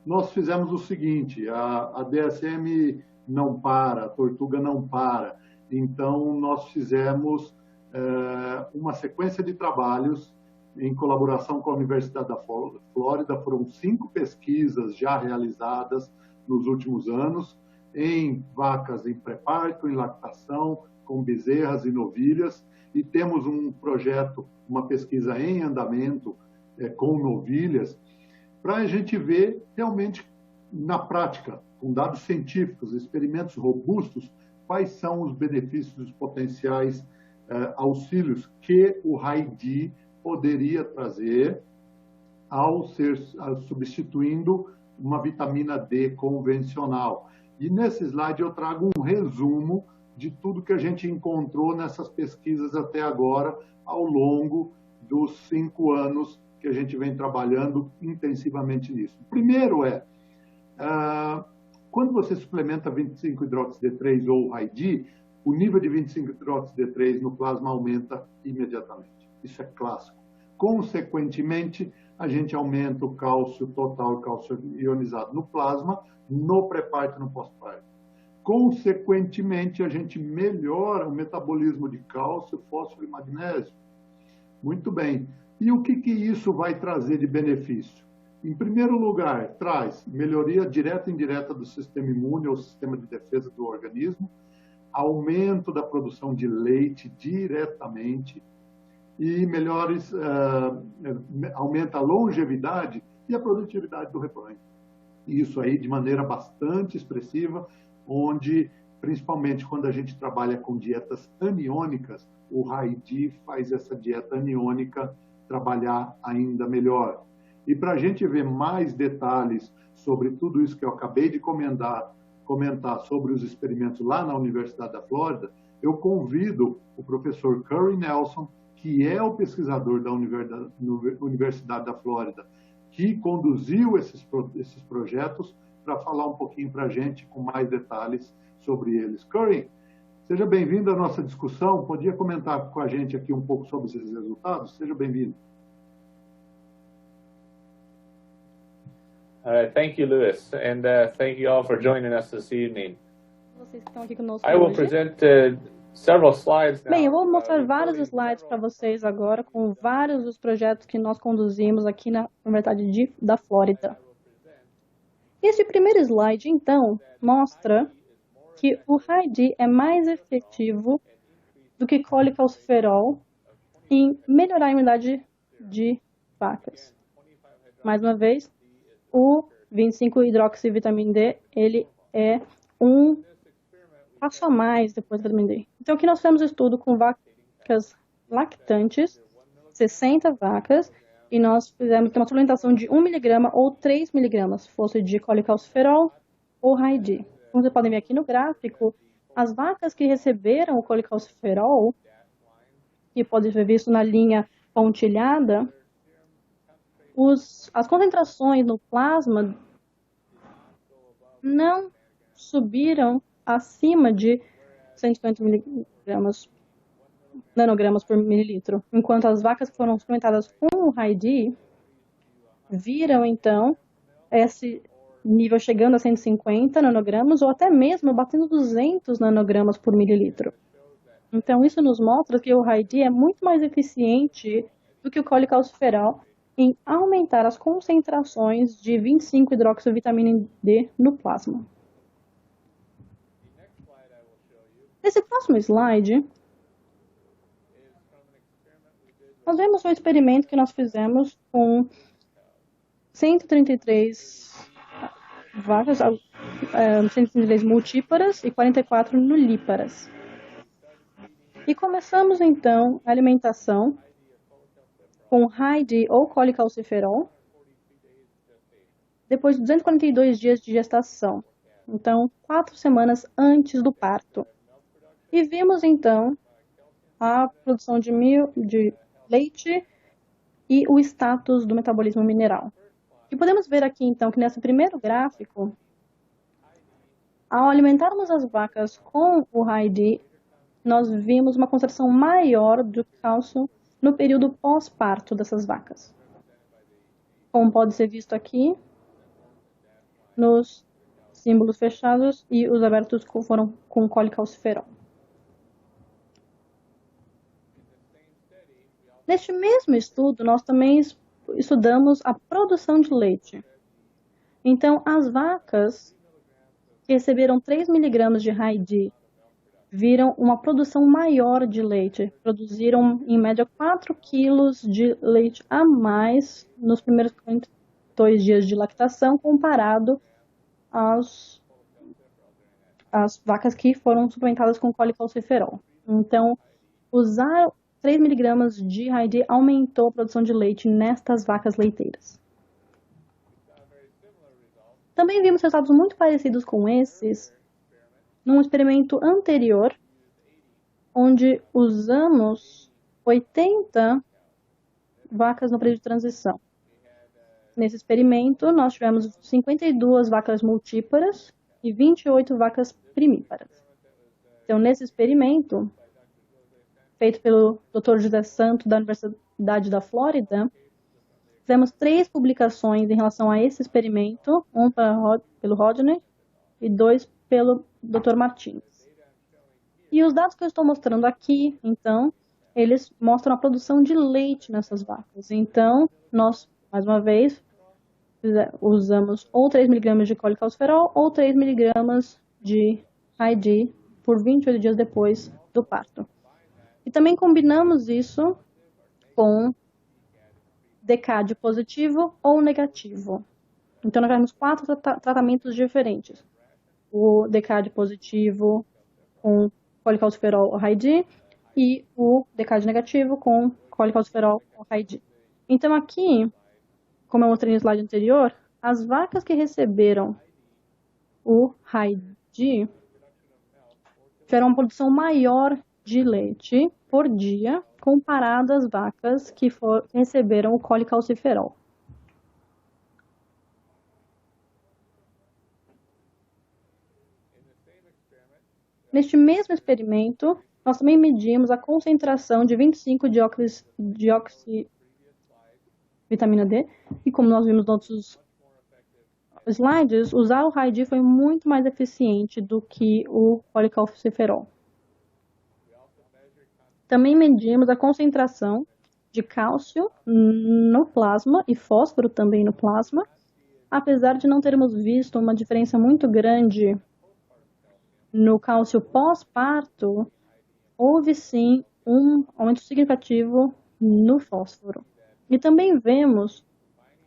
nós fizemos o seguinte: a DSM não para, a Tortuga não para. Então, nós fizemos uma sequência de trabalhos em colaboração com a Universidade da Flórida. Foram 5 pesquisas já realizadas nos últimos anos em vacas em pré-parto, em lactação, com bezerras e novilhas. E temos um projeto, uma pesquisa em andamento com novilhas, para a gente ver realmente na prática, com dados científicos, experimentos robustos, quais são os benefícios, os potenciais auxílios que o High-D poderia trazer substituindo uma vitamina D convencional. E nesse slide eu trago um resumo de tudo que a gente encontrou nessas pesquisas até agora, ao longo dos 5 anos que a gente vem trabalhando intensivamente nisso. O primeiro quando você suplementa 25-hidroxid-D3 ou High-D, o nível de 25-hidroxid-D3 no plasma aumenta imediatamente. Isso é clássico. Consequentemente, a gente aumenta o cálcio total e cálcio ionizado no plasma, no pré-parto e no pós-parto. Consequentemente, a gente melhora o metabolismo de cálcio, fósforo e magnésio. Muito bem. E o que isso vai trazer de benefício? Em primeiro lugar, traz melhoria direta e indireta do sistema imune ou sistema de defesa do organismo, aumento da produção de leite diretamente e aumenta a longevidade e a produtividade do rebanho. E isso aí de maneira bastante expressiva, onde, principalmente quando a gente trabalha com dietas aniônicas, o High-D faz essa dieta aniônica trabalhar ainda melhor. E para a gente ver mais detalhes sobre tudo isso que eu acabei de comentar sobre os experimentos lá na Universidade da Flórida, eu convido o professor Curry Nelson, que é o pesquisador da Universidade da Flórida, que conduziu esses projetos, para falar um pouquinho para a gente com mais detalhes sobre eles. Curry, seja bem-vindo à nossa discussão. Podia comentar com a gente aqui um pouco sobre esses resultados? Seja bem-vindo. Thank you, Lewis, and thank you all for joining us this evening. Vocês que estão aqui conosco I will hoje. present several slides now. Bem, eu vou mostrar vários slides para vocês agora, com vários dos projetos que nós conduzimos aqui na Universidade da Flórida. Este primeiro slide, então, mostra que o High-D é mais efetivo do que colecalciferol em melhorar a imunidade de vacas. Mais uma vez, o 25-hidroxivitamina D, ele é um passo a mais depois da vitamina D. Então, aqui nós fizemos um estudo com vacas lactantes, 60 vacas, e nós fizemos uma suplementação de 1 mg ou 3 mg, fosse de colecalciferol ou High-D. Como vocês podem ver aqui no gráfico, as vacas que receberam o colecalciferol, que pode ser visto na linha pontilhada, as concentrações no plasma não subiram acima de 150 nanogramas por mililitro, enquanto as vacas que foram suplementadas com o High-D viram, então, esse nível chegando a 150 nanogramas ou até mesmo batendo 200 nanogramas por mililitro. Então, isso nos mostra que o High-D é muito mais eficiente do que o colecalciferol em aumentar as concentrações de 25-hidroxivitamina D no plasma. Nesse próximo slide, nós vemos um experimento que nós fizemos com 133 vacas, 133 multíparas e 44 nulíparas. E começamos, então, a alimentação com High-D ou colecalciferol depois de 242 dias de gestação. Então, 4 semanas antes do parto. E vimos, então, a produção de leite e o status do metabolismo mineral. E podemos ver aqui, então, que nesse primeiro gráfico, ao alimentarmos as vacas com o High-D, nós vimos uma concentração maior de cálcio no período pós-parto dessas vacas. Como pode ser visto aqui, nos símbolos fechados e os abertos foram com colecalciferol. Neste mesmo estudo, nós também estudamos a produção de leite. Então, as vacas que receberam 3 mg de High-D viram uma produção maior de leite. Produziram, em média, 4 quilos de leite a mais nos primeiros 42 dias de lactação, comparado às vacas que foram suplementadas com colecalciferol. Então, usar 3 mg de High-D aumentou a produção de leite nestas vacas leiteiras. Também vimos resultados muito parecidos com esses num experimento anterior, onde usamos 80 vacas no período de transição. Nesse experimento, nós tivemos 52 vacas multíparas e 28 vacas primíparas. Então, nesse experimento, feito pelo Dr. José Santo, da Universidade da Flórida, fizemos 3 publicações em relação a esse experimento, um pelo Rodney e 2 pelo Dr. Martins. E os dados que eu estou mostrando aqui, então, eles mostram a produção de leite nessas vacas. Então, nós, mais uma vez, usamos ou 3 mg de colecalciferol ou 3 mg de High-D por 28 dias depois do parto. E também combinamos isso com DCAD positivo ou negativo. Então, nós tivemos 4 tratamentos diferentes. O DCAD positivo com colecalciferol ou High-D e o DCAD negativo com colecalciferol ou High-D. Então, aqui, como eu mostrei no slide anterior, as vacas que receberam o High-D tiveram uma produção maior de leite por dia comparado às vacas que receberam o colecalciferol. Neste mesmo experimento, nós também medimos a concentração de 25 vitamina D, e como nós vimos nos outros slides, usar o High-D foi muito mais eficiente do que o colecalciferol. Também medimos a concentração de cálcio no plasma e fósforo também no plasma, apesar de não termos visto uma diferença muito grande no cálcio pós-parto, houve sim um aumento significativo no fósforo. E também vemos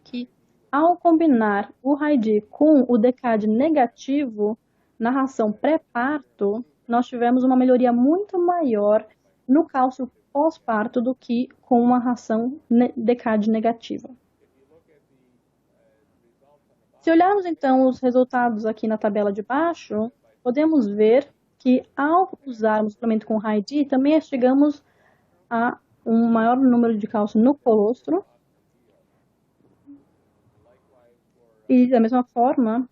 que, ao combinar o High-D com o DCAD negativo na ração pré-parto, nós tivemos uma melhoria muito maior no cálcio pós-parto do que com uma ração DCAD negativa. Se olharmos então os resultados aqui na tabela de baixo, podemos ver que ao usarmos o suplemento com High-D, também chegamos a um maior número de cálcio no colostro. E da mesma forma,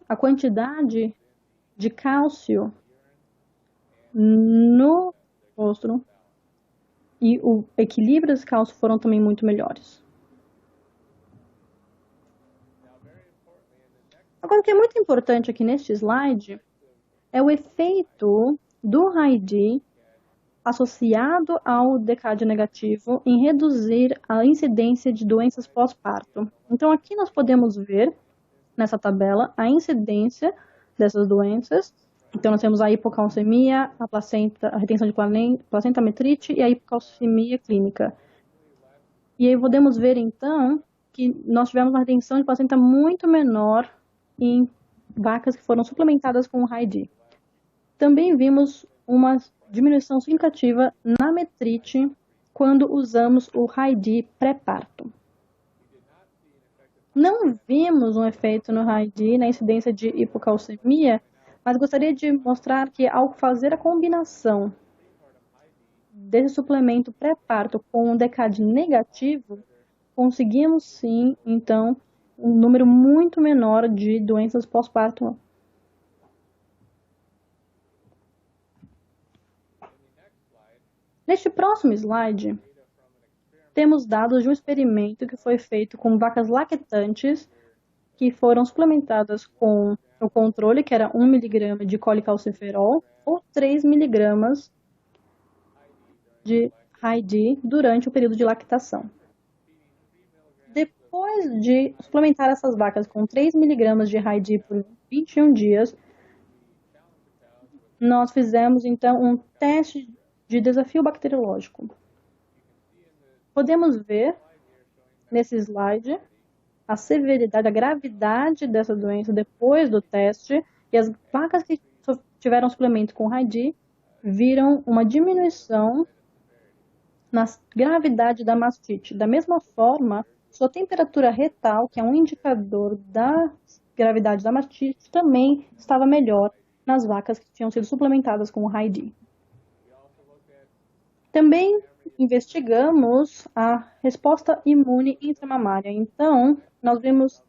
a quantidade de cálcio no colostro e o equilíbrio desse cálcio foram também muito melhores. Agora, o que é muito importante aqui neste slide é o efeito do High-D associado ao DCAD negativo em reduzir a incidência de doenças pós-parto. Então, aqui nós podemos ver, nessa tabela, a incidência dessas doenças. Então, nós temos a hipocalcemia, a retenção de placenta-metrite e a hipocalcemia clínica. E aí podemos ver, então, que nós tivemos uma retenção de placenta muito menor em vacas que foram suplementadas com o High-D. Também vimos uma diminuição significativa na metrite quando usamos o High-D pré-parto. Não vimos um efeito no High-D na incidência de hipocalcemia, mas gostaria de mostrar que ao fazer a combinação desse suplemento pré-parto com um DCAD negativo, conseguimos sim, então, um número muito menor de doenças pós-parto. Neste próximo slide, temos dados de um experimento que foi feito com vacas lactantes que foram suplementadas com o controle, que era 1 mg de colecalciferol, ou 3 mg de High-D durante o período de lactação. Depois de suplementar essas vacas com 3 mg de High-D por 21 dias, nós fizemos, então, um teste de desafio bacteriológico. Podemos ver, nesse slide, a severidade, a gravidade dessa doença depois do teste, e as vacas que tiveram suplemento com High-D viram uma diminuição na gravidade da mastite. Da mesma forma, sua temperatura retal, que é um indicador da gravidade da mastite, também estava melhor nas vacas que tinham sido suplementadas com o High-D. Também investigamos a resposta imune intramamária. Então, nós vimos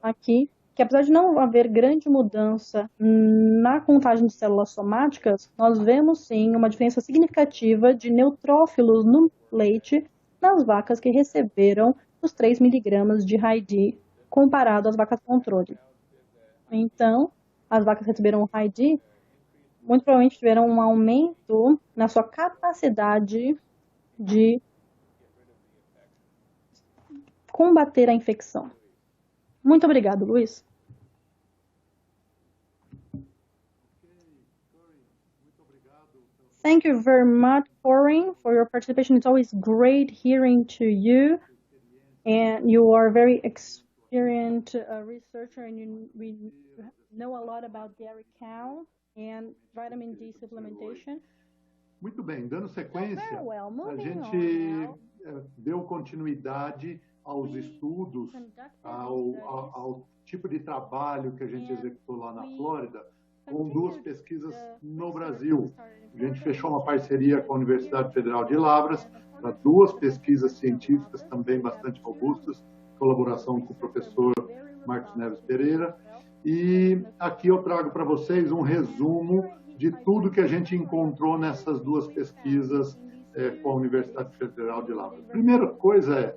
aqui que, apesar de não haver grande mudança na contagem de células somáticas, nós vemos sim uma diferença significativa de neutrófilos no leite nas vacas que receberam os 3 mg de High-D comparado às vacas controle. Então, as vacas que receberam o High-D muito provavelmente tiveram um aumento na sua capacidade de combater a infecção. Muito obrigado, Luiz. Muito obrigado Thank you very much, Corinne, for your participation. It's always great hearing to you. And you are a very experienced researcher, and we know a lot about dairy cow and vitamin D supplementation. Muito bem, dando sequência, a gente deu continuidade aos estudos, ao tipo de trabalho que a gente executou lá na Flórida, com 2 pesquisas no Brasil. A gente fechou uma parceria com a Universidade Federal de Lavras para 2 pesquisas científicas também bastante robustas, colaboração com o professor Marcos Neves Pereira. E aqui eu trago para vocês um resumo de tudo que a gente encontrou nessas 2 pesquisas com a Universidade Federal de Lavras. Primeira coisa é,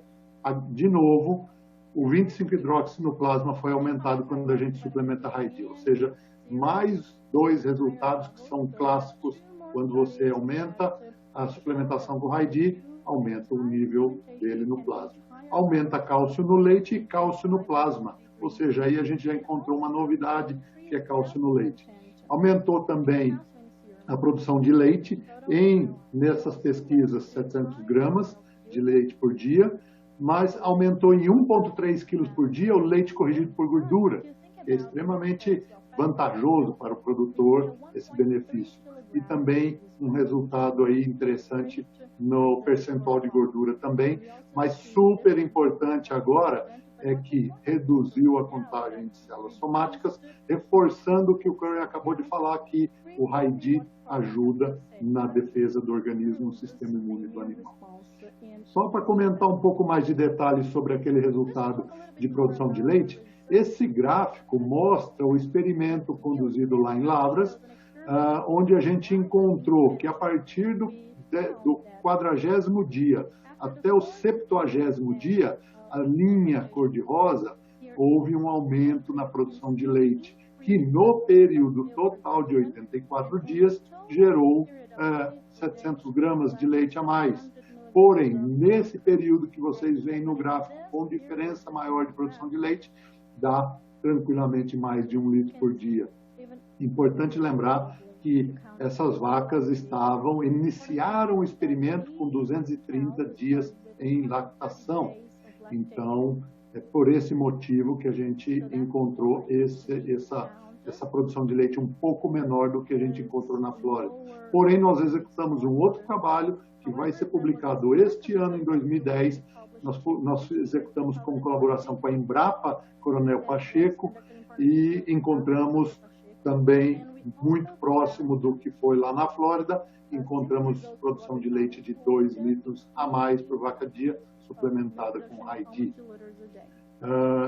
de novo, o 25-hidroxi no plasma foi aumentado quando a gente suplementa High-D, ou seja, mais 2 resultados que são clássicos quando você aumenta a suplementação com High-D, aumenta o nível dele no plasma. Aumenta cálcio no leite e cálcio no plasma, ou seja, aí a gente já encontrou uma novidade que é cálcio no leite. Aumentou também a produção de leite nessas pesquisas 700 gramas de leite por dia, mas aumentou em 1,3 quilos por dia o leite corrigido por gordura, que é extremamente vantajoso para o produtor esse benefício. E também um resultado aí interessante no percentual de gordura também, mas super importante agora é que reduziu a contagem de células somáticas, reforçando o que o Curry acabou de falar, que o High-D ajuda na defesa do organismo, no sistema imune do animal. Só para comentar um pouco mais de detalhes sobre aquele resultado de produção de leite, esse gráfico mostra o experimento conduzido lá em Lavras, onde a gente encontrou que a partir do 40º dia até o 70º dia, a linha cor-de-rosa, houve um aumento na produção de leite, que no período total de 84 dias gerou 700 gramas de leite a mais. Porém, nesse período que vocês veem no gráfico, com diferença maior de produção de leite, dá tranquilamente mais de 1 litro por dia. Importante lembrar que essas vacas iniciaram o experimento com 230 dias em lactação. Então, é por esse motivo que a gente encontrou essa produção de leite um pouco menor do que a gente encontrou na Flórida. Porém, nós executamos um outro trabalho que vai ser publicado este ano, em 2010. Nós executamos com colaboração com a Embrapa Coronel Pacheco e encontramos também, muito próximo do que foi lá na Flórida, encontramos produção de leite de 2 litros a mais por vaca dia, suplementada com High-D.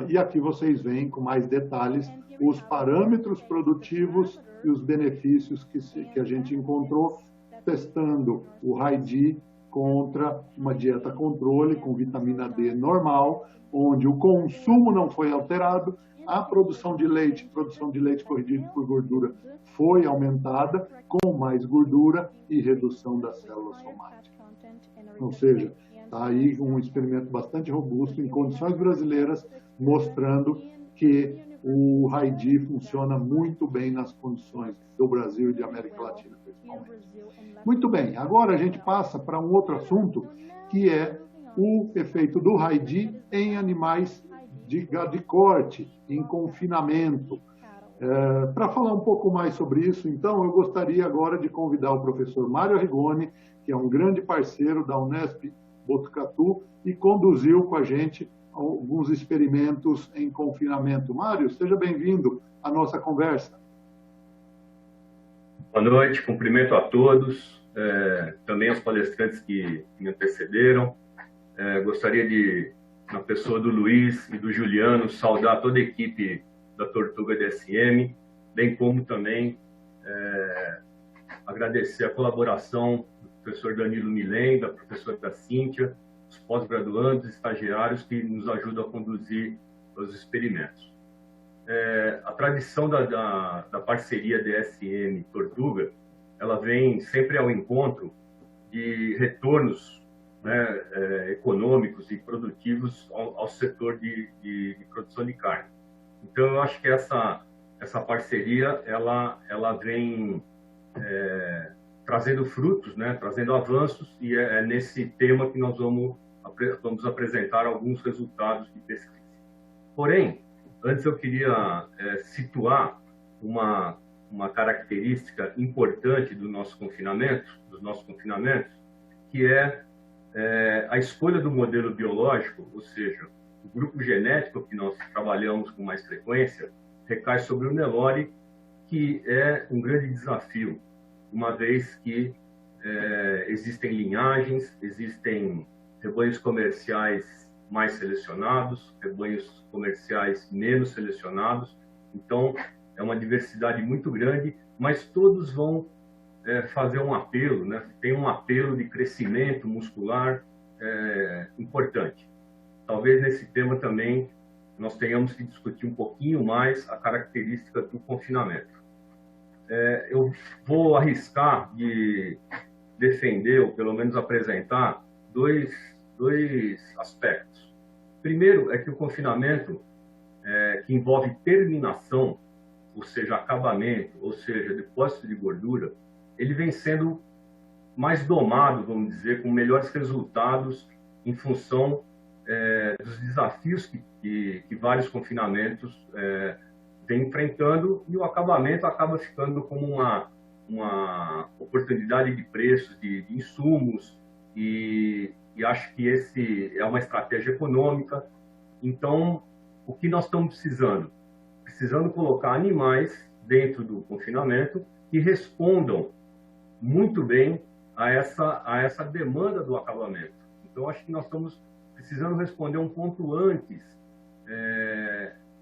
E aqui vocês veem com mais detalhes os parâmetros produtivos e os benefícios que a gente encontrou testando o High-D contra uma dieta controle com vitamina D normal, onde o consumo não foi alterado, a produção de leite corrigido por gordura foi aumentada, com mais gordura e redução da célula somática. Ou seja, está aí um experimento bastante robusto em condições brasileiras, mostrando que o High-D funciona muito bem nas condições do Brasil e de América Latina, principalmente. Muito bem, agora a gente passa para um outro assunto, que é o efeito do High-D em animais de corte, em confinamento. Para falar um pouco mais sobre isso, então, eu gostaria agora de convidar o professor Mário Arrigoni, que é um grande parceiro da Unesp Botucatu e conduziu com a gente alguns experimentos em confinamento. Mário, seja bem-vindo à nossa conversa. Boa noite, cumprimento a todos, também aos palestrantes que me antecederam. Gostaria de, na pessoa do Luiz e do Juliano, saudar toda a equipe da Tortuga DSM, bem como também agradecer a colaboração do professor Danilo Milém, da professora Cíntia, os pós-graduandos, estagiários que nos ajudam a conduzir os experimentos. A tradição da parceria DSM-Tortuga, ela vem sempre ao encontro de retornos, né, econômicos e produtivos ao setor de produção de carne. Então, eu acho que essa parceria ela vem trazendo frutos, né, trazendo avanços, e é nesse tema que nós vamos apresentar alguns resultados de pesquisa. Porém, antes eu queria situar uma característica importante do nosso confinamento, dos nossos confinamentos, que é a escolha do modelo biológico, ou seja, o grupo genético que nós trabalhamos com mais frequência recai sobre o Nelore, que é um grande desafio, uma vez que existem linhagens, existem rebanhos comerciais mais selecionados, rebanhos comerciais menos selecionados. Então, é uma diversidade muito grande, mas todos vão fazer um apelo, né? Tem um apelo de crescimento muscular importante. Talvez nesse tema também nós tenhamos que discutir um pouquinho mais a característica do confinamento. Eu vou arriscar de defender, ou pelo menos apresentar, dois aspectos. Primeiro é que o confinamento, que envolve terminação, ou seja, acabamento, ou seja, depósito de gordura, ele vem sendo mais domado, vamos dizer, com melhores resultados em função dos desafios que vários confinamentos vêm enfrentando, e o acabamento acaba ficando como uma oportunidade de preços, de insumos, e acho que esse é uma estratégia econômica. Então, o que nós estamos precisando? Precisando colocar animais dentro do confinamento que respondam muito bem a essa demanda do acabamento. Então, acho que nós estamos precisando responder um ponto antes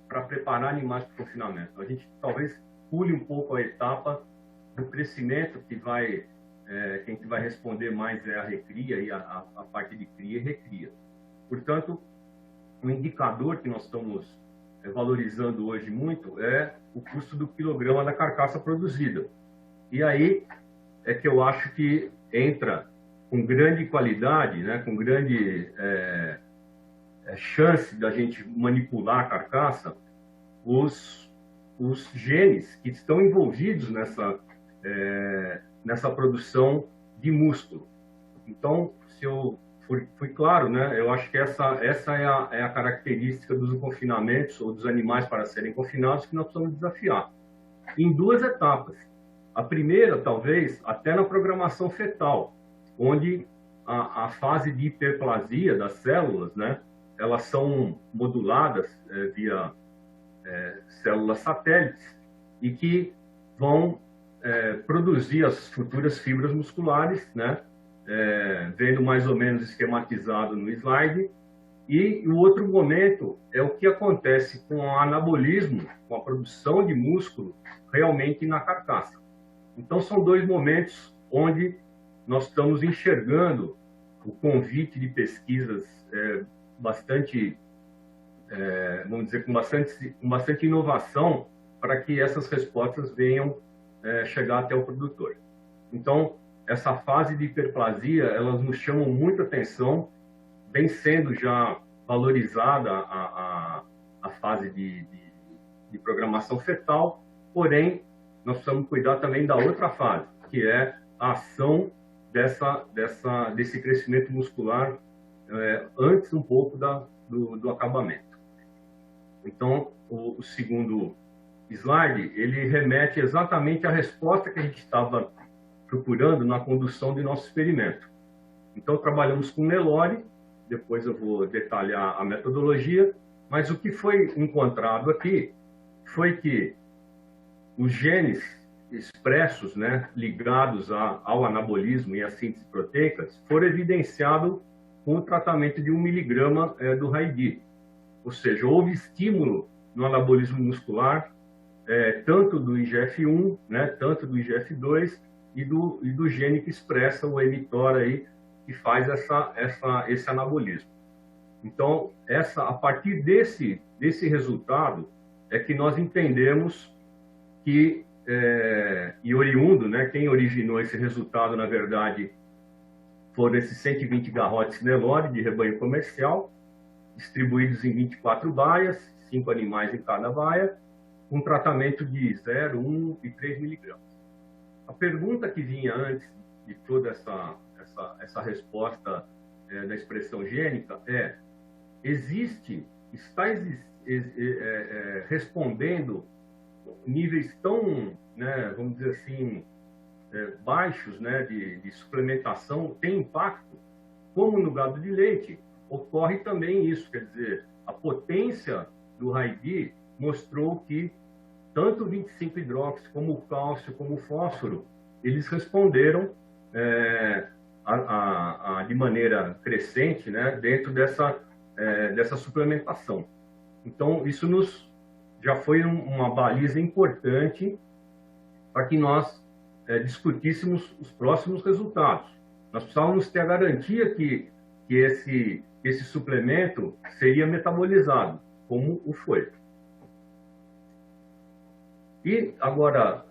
para preparar animais para o confinamento. A gente talvez pule um pouco a etapa do crescimento, que quem vai responder mais é a recria e a parte de cria e recria. Portanto, o indicador que nós estamos valorizando hoje muito é o custo do quilograma da carcaça produzida. E aí é que eu acho que entra com grande qualidade, né, com grande chance da gente manipular a carcaça, os genes que estão envolvidos nessa produção de músculo. Então, se eu fui claro, né, eu acho que essa é a característica dos confinamentos, ou dos animais para serem confinados, que nós precisamos desafiar. Em duas etapas. A primeira, talvez, até na programação fetal, onde a fase de hiperplasia das células, né, elas são moduladas via células satélites, e que vão produzir as futuras fibras musculares, né, vendo mais ou menos esquematizado no slide. E o outro momento é o que acontece com o anabolismo, com a produção de músculo realmente na carcaça. Então, são dois momentos onde nós estamos enxergando o convite de pesquisas bastante, vamos dizer, com bastante inovação, para que essas respostas venham chegar até o produtor. Então, essa fase de hiperplasia, elas nos chamam muita atenção, vem sendo já valorizada a fase de programação fetal, porém, nós precisamos cuidar também da outra fase, que é a ação desse crescimento muscular antes um pouco do acabamento. Então, o segundo slide, ele remete exatamente à resposta que a gente estava procurando na condução do nosso experimento. Então, trabalhamos com Nelore, depois eu vou detalhar a metodologia, mas o que foi encontrado aqui foi que os genes expressos, né, ligados ao anabolismo e à síntese proteica, foram evidenciados com o tratamento de 1 miligrama do RAID. Ou seja, houve estímulo no anabolismo muscular, tanto do IGF-1, né, tanto do IGF-2 e do gene que expressa o mTOR aí, que faz esse anabolismo. Então, a partir desse resultado é que nós entendemos que, e oriundo, né, quem originou esse resultado, na verdade, foram esses 120 garrotes Nelore de rebanho comercial, distribuídos em 24 baias, 5 animais em cada baia, com tratamento de 0, 1 e 3 miligramas. A pergunta que vinha antes de toda essa resposta da expressão gênica está respondendo níveis tão, né, vamos dizer assim, baixos, né, de suplementação, tem impacto, como no gado de leite, ocorre também isso, quer dizer, a potência do Raidi mostrou que tanto o 25-hidroxi, como o cálcio, como o fósforo, eles responderam de maneira crescente, né, dentro dessa suplementação. Então, isso já foi uma baliza importante para que nós discutíssemos os próximos resultados. Nós precisávamos ter a garantia que esse suplemento seria metabolizado, como o foi. E agora,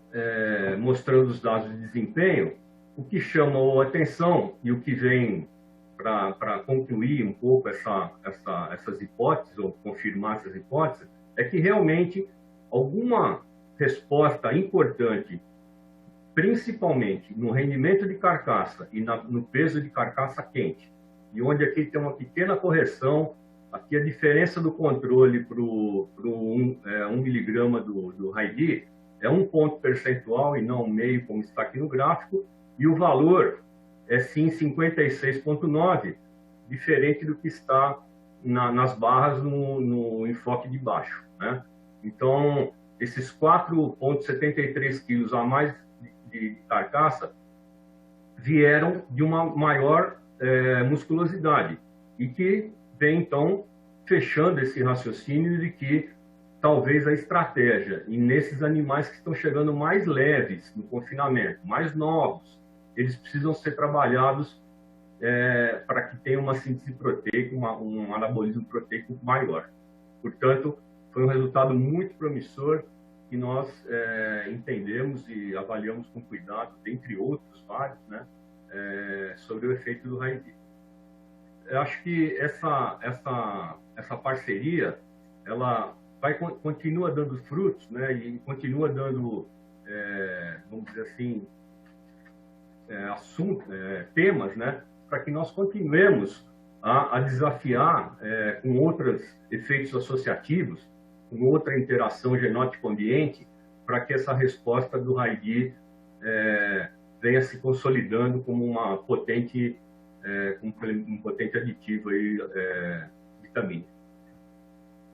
mostrando os dados de desempenho, o que chamou a atenção e o que vem para concluir um pouco essas hipóteses, ou confirmar essas hipóteses, é que realmente alguma resposta importante, principalmente no rendimento de carcaça e no peso de carcaça quente, e onde aqui tem uma pequena correção, aqui a diferença do controle para o 1 miligrama do Raidi é 1 ponto percentual e não meio, como está aqui no gráfico, e o valor é sim 56,9, diferente do que está nas barras no enfoque de baixo, né? Então, esses 4,73 quilos a mais de carcaça vieram de uma maior musculosidade e que vem, então, fechando esse raciocínio de que talvez a estratégia, e nesses animais que estão chegando mais leves no confinamento, mais novos, eles precisam ser trabalhados para que tenha uma síntese proteica, um anabolismo proteico maior. Portanto, foi um resultado muito promissor que nós entendemos e avaliamos com cuidado, dentre outros vários, né, sobre o efeito do Raidi. Eu acho que essa parceria, ela continua dando frutos, né, e continua dando, vamos dizer assim, temas, né, para que nós continuemos a desafiar com outros efeitos associativos, com outra interação genótipo-ambiente, para que essa resposta do Raidi venha se consolidando como um potente aditivo aí, vitamínico.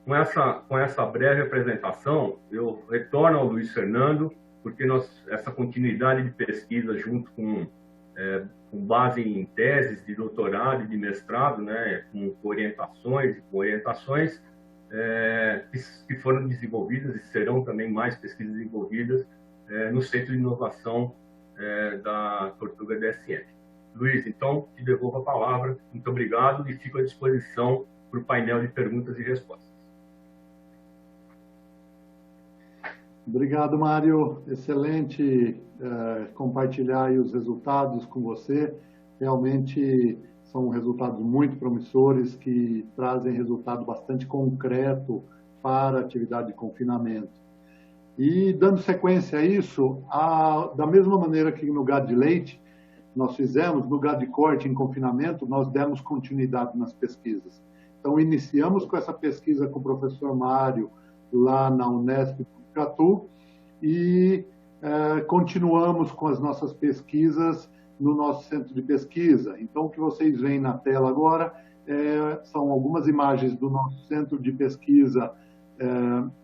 Com essa breve apresentação, eu retorno ao Luiz Fernando, porque essa continuidade de pesquisa junto com base em teses de doutorado e de mestrado, né, com orientações que foram desenvolvidas e serão também mais pesquisas desenvolvidas no Centro de Inovação da Tortuga DSM. Luiz, então, te devolvo a palavra. Muito obrigado e fico à disposição para o painel de perguntas e respostas. Obrigado, Mário. Excelente compartilhar aí os resultados com você. Realmente são resultados muito promissores que trazem resultado bastante concreto para a atividade de confinamento. E dando sequência a isso, da mesma maneira que no gado de leite nós fizemos, no gado de corte em confinamento, nós demos continuidade nas pesquisas. Então, iniciamos com essa pesquisa com o professor Mário, lá na Unesp de Botucatu, e continuamos com as nossas pesquisas no nosso centro de pesquisa. Então, o que vocês veem na tela agora são algumas imagens do nosso centro de pesquisa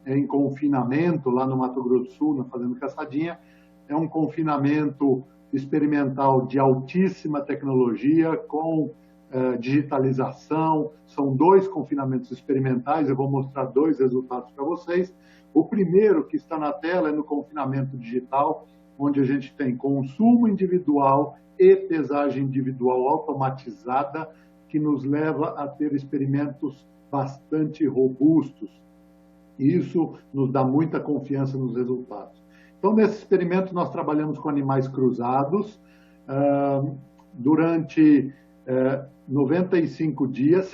em confinamento, lá no Mato Grosso do Sul, na Fazenda Caçadinha. É um confinamento experimental de altíssima tecnologia, com digitalização. São 2 confinamentos experimentais, eu vou mostrar 2 resultados para vocês. O primeiro, que está na tela, é no confinamento digital, onde a gente tem consumo individual e pesagem individual automatizada, que nos leva a ter experimentos bastante robustos. Isso nos dá muita confiança nos resultados. Então, nesse experimento, nós trabalhamos com animais cruzados durante 105 dias,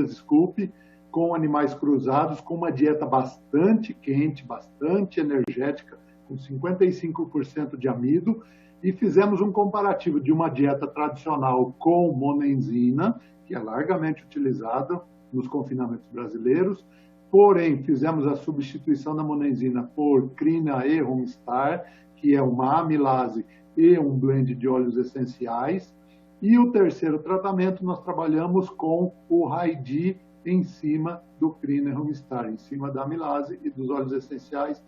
desculpe, com animais cruzados, com uma dieta bastante quente, bastante energética, com 55% de amido, e fizemos um comparativo de uma dieta tradicional com monenzina, que é largamente utilizada nos confinamentos brasileiros, porém fizemos a substituição da monenzina por crina e Romestar, que é uma amilase e um blend de óleos essenciais. E o terceiro tratamento nós trabalhamos com o High-D em cima do crina e Romestar, em cima da amilase e dos óleos essenciais,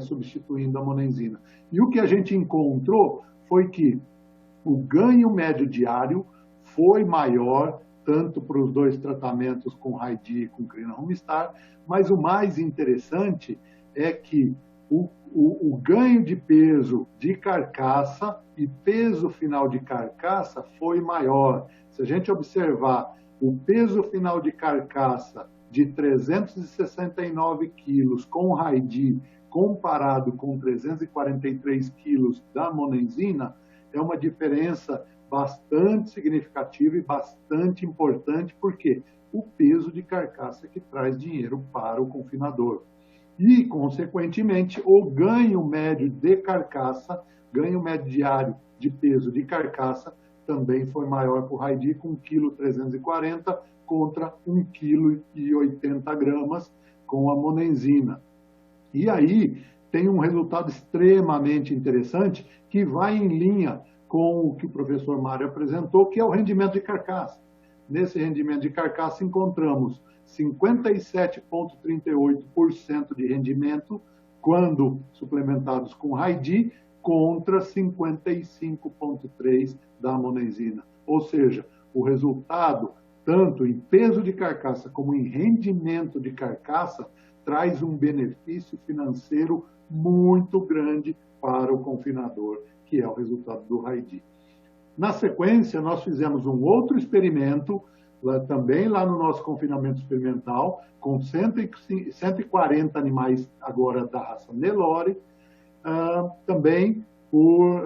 substituindo a monenzina. E o que a gente encontrou foi que o ganho médio diário foi maior, tanto para os dois tratamentos com High-D e com crina Romestar, mas o mais interessante é que o ganho de peso de carcaça e peso final de carcaça foi maior. Se a gente observar o peso final de carcaça de 369 quilos com High-D comparado com 343 quilos da monenzina, é uma diferença bastante significativa e bastante importante, porque o peso de carcaça que traz dinheiro para o confinador. E, consequentemente, o ganho médio de carcaça, ganho médio diário de peso de carcaça, também foi maior para o High-D, com 1,340 kg contra 1,80 kg com a monenzina. E aí tem um resultado extremamente interessante que vai em linha com o que o professor Mário apresentou, que é o rendimento de carcaça. Nesse rendimento de carcaça encontramos 57,38% de rendimento quando suplementados com High-D contra 55,3% da monenzina. Ou seja, o resultado, tanto em peso de carcaça como em rendimento de carcaça, traz um benefício financeiro muito grande para o confinador, que é o resultado do High-D. Na sequência, nós fizemos um outro experimento, também lá no nosso confinamento experimental, com 140 animais agora da raça Nelore, também com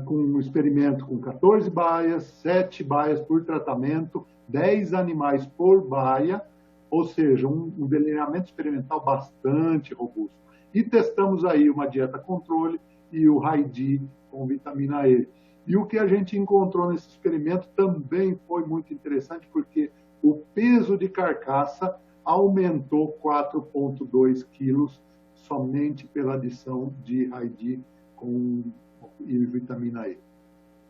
um experimento com 14 baias, 7 baias por tratamento, 10 animais por baia, ou seja, um delineamento experimental bastante robusto. E testamos aí uma dieta controle e o High-D com vitamina E. E o que a gente encontrou nesse experimento também foi muito interessante, porque o peso de carcaça aumentou 4,2 quilos somente pela adição de High-D e vitamina E.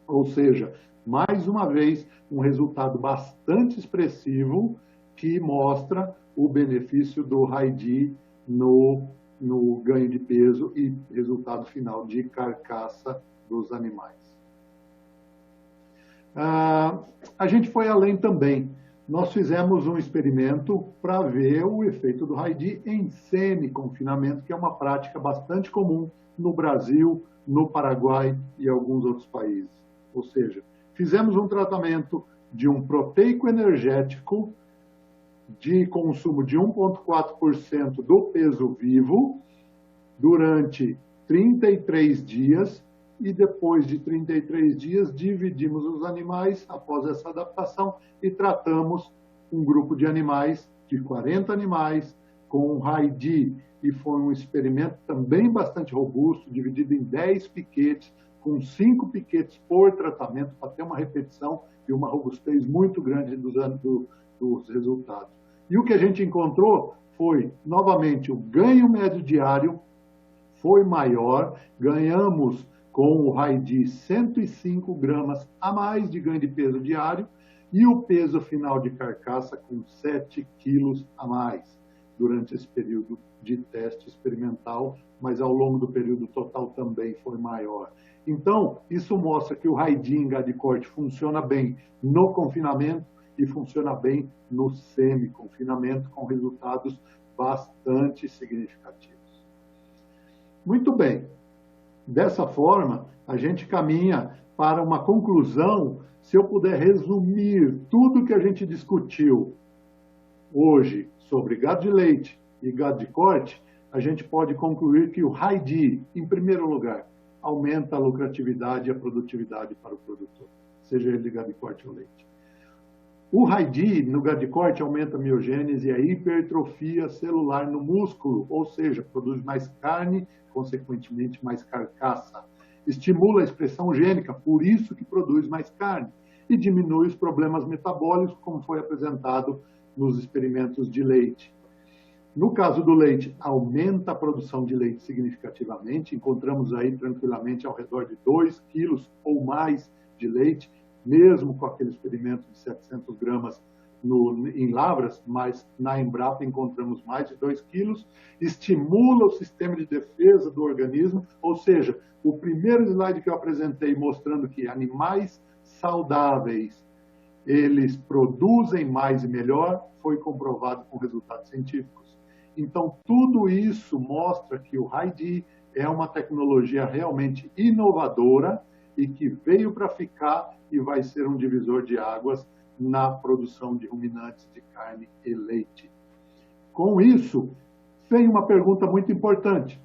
Ou seja, mais uma vez, um resultado bastante expressivo que mostra o benefício do High-D no ganho de peso e resultado final de carcaça dos animais. A gente foi além também. Nós fizemos um experimento para ver o efeito do High-D em semi-confinamento, que é uma prática bastante comum no Brasil, no Paraguai e alguns outros países. Ou seja, fizemos um tratamento de um proteico energético de consumo de 1,4% do peso vivo durante 33 dias, e depois de 33 dias dividimos os animais após essa adaptação e tratamos um grupo de animais, de 40 animais, com High-D, e foi um experimento também bastante robusto, dividido em 10 piquetes, com 5 piquetes por tratamento, para ter uma repetição e uma robustez muito grande dos resultados. E o que a gente encontrou foi, novamente, o ganho médio diário foi maior, ganhamos com o High-D 105 gramas a mais de ganho de peso diário e o peso final de carcaça com 7 quilos a mais durante esse período de teste experimental, mas ao longo do período total também foi maior. Então, isso mostra que o High-D em gado de corte funciona bem no confinamento e funciona bem no semi-confinamento, com resultados bastante significativos. Muito bem. Dessa forma, a gente caminha para uma conclusão. Se eu puder resumir tudo que a gente discutiu hoje sobre gado de leite e gado de corte, a gente pode concluir que o High-D, em primeiro lugar, aumenta a lucratividade e a produtividade para o produtor, seja ele de gado de corte ou leite. O High-D no gado de corte aumenta a miogênese e a hipertrofia celular no músculo, ou seja, produz mais carne, consequentemente mais carcaça. Estimula a expressão gênica, por isso que produz mais carne, e diminui os problemas metabólicos, como foi apresentado nos experimentos de leite. No caso do leite, aumenta a produção de leite significativamente, encontramos aí tranquilamente ao redor de 2 quilos ou mais de leite, mesmo com aquele experimento de 700 gramas em lavras, mas na Embrapa encontramos mais de 2 quilos, estimula o sistema de defesa do organismo, ou seja, o primeiro slide que eu apresentei mostrando que animais saudáveis, eles produzem mais e melhor, foi comprovado com resultados científicos. Então, tudo isso mostra que o High-D é uma tecnologia realmente inovadora e que veio para ficar e vai ser um divisor de águas na produção de ruminantes de carne e leite. Com isso, vem uma pergunta muito importante.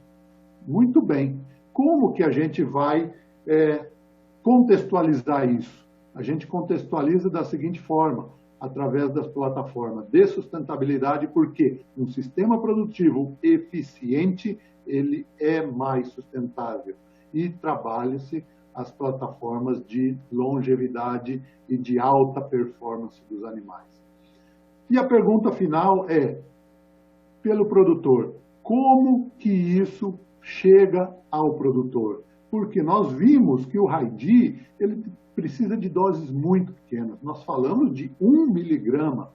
Muito bem, como que a gente vai contextualizar isso? A gente contextualiza da seguinte forma, através das plataformas de sustentabilidade, porque um sistema produtivo eficiente, ele é mais sustentável. E trabalha-se as plataformas de longevidade e de alta performance dos animais. E a pergunta final é, pelo produtor, como que isso chega ao produtor? Porque nós vimos que o High-D, ele precisa de doses muito pequenas. Nós falamos de 1 miligrama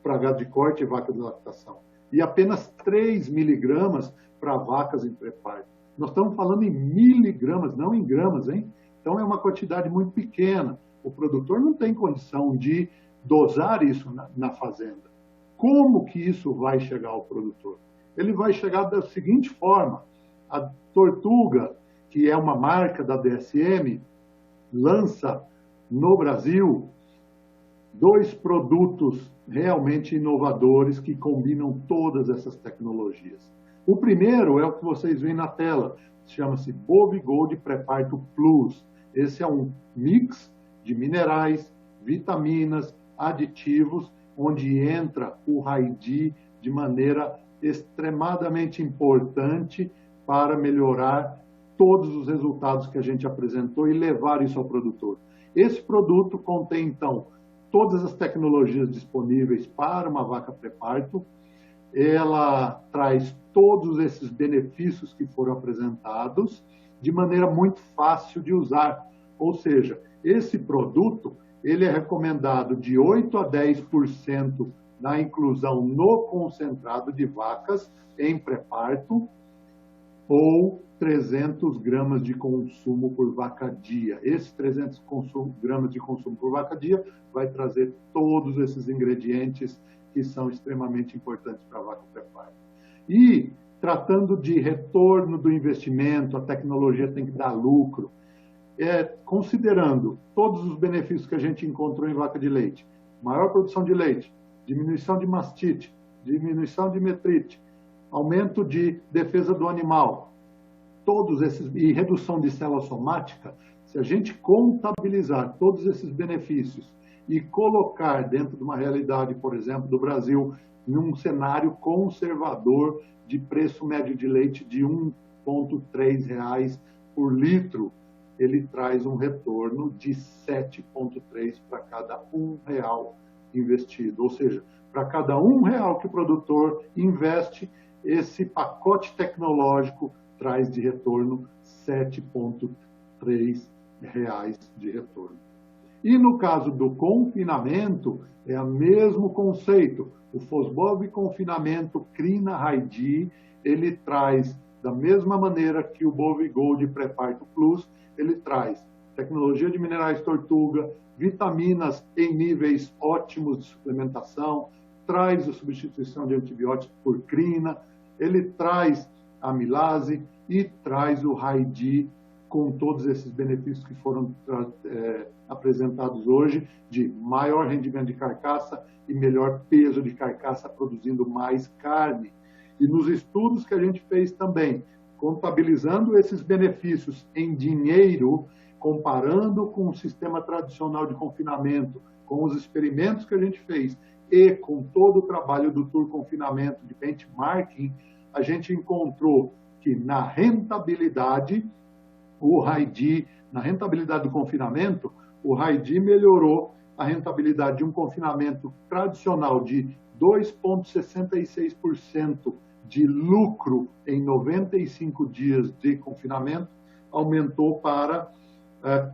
para gado de corte e vaca de lactação. E apenas 3 miligramas para vacas em pré-parto. Nós estamos falando em miligramas, não em gramas, hein? Então é uma quantidade muito pequena. O produtor não tem condição de dosar isso na fazenda. Como que isso vai chegar ao produtor? Ele vai chegar da seguinte forma. A Tortuga, que é uma marca da DSM, lança no Brasil 2 produtos realmente inovadores que combinam todas essas tecnologias. O primeiro é o que vocês veem na tela, chama-se Bovigold Pré-Parto Plus. Esse é um mix de minerais, vitaminas, aditivos, onde entra o High-D de maneira extremadamente importante para melhorar todos os resultados que a gente apresentou e levar isso ao produtor. Esse produto contém, então, todas as tecnologias disponíveis para uma vaca pré-parto. Ela traz todos esses benefícios que foram apresentados de maneira muito fácil de usar. Ou seja, esse produto ele é recomendado de 8 a 10% na inclusão no concentrado de vacas em pré-parto ou 300 gramas de consumo por vaca dia. Esses 300 gramas de consumo por vaca dia vai trazer todos esses ingredientes que são extremamente importantes para a vaca pré-parto. E, tratando de retorno do investimento, a tecnologia tem que dar lucro, considerando todos os benefícios que a gente encontrou em vaca de leite, maior produção de leite, diminuição de mastite, diminuição de metrite, aumento de defesa do animal, e redução de célula somática, se a gente contabilizar todos esses benefícios e colocar dentro de uma realidade, por exemplo, do Brasil, num cenário conservador de preço médio de leite de R$ 1,3 por litro, ele traz um retorno de 7,3 para cada R$ 1 investido. Ou seja, para cada R$ 1 que o produtor investe, esse pacote tecnológico traz de retorno R$ 7,3 de retorno. E no caso do confinamento, é o mesmo conceito. O Fosbov Confinamento Crina High-D, ele traz, da mesma maneira que o Bovigold Pré-Parto Plus, ele traz tecnologia de minerais Tortuga, vitaminas em níveis ótimos de suplementação, traz a substituição de antibióticos por crina, ele traz amilase e traz o High-D com todos esses benefícios que foram apresentados hoje, de maior rendimento de carcaça e melhor peso de carcaça, produzindo mais carne. E nos estudos que a gente fez também, contabilizando esses benefícios em dinheiro, comparando com o sistema tradicional de confinamento, com os experimentos que a gente fez e com todo o trabalho do Tour Confinamento de benchmarking, a gente encontrou que na rentabilidade, o RAID, na rentabilidade do confinamento, o RAID melhorou a rentabilidade de um confinamento tradicional de 2,66% de lucro em 95 dias de confinamento, aumentou para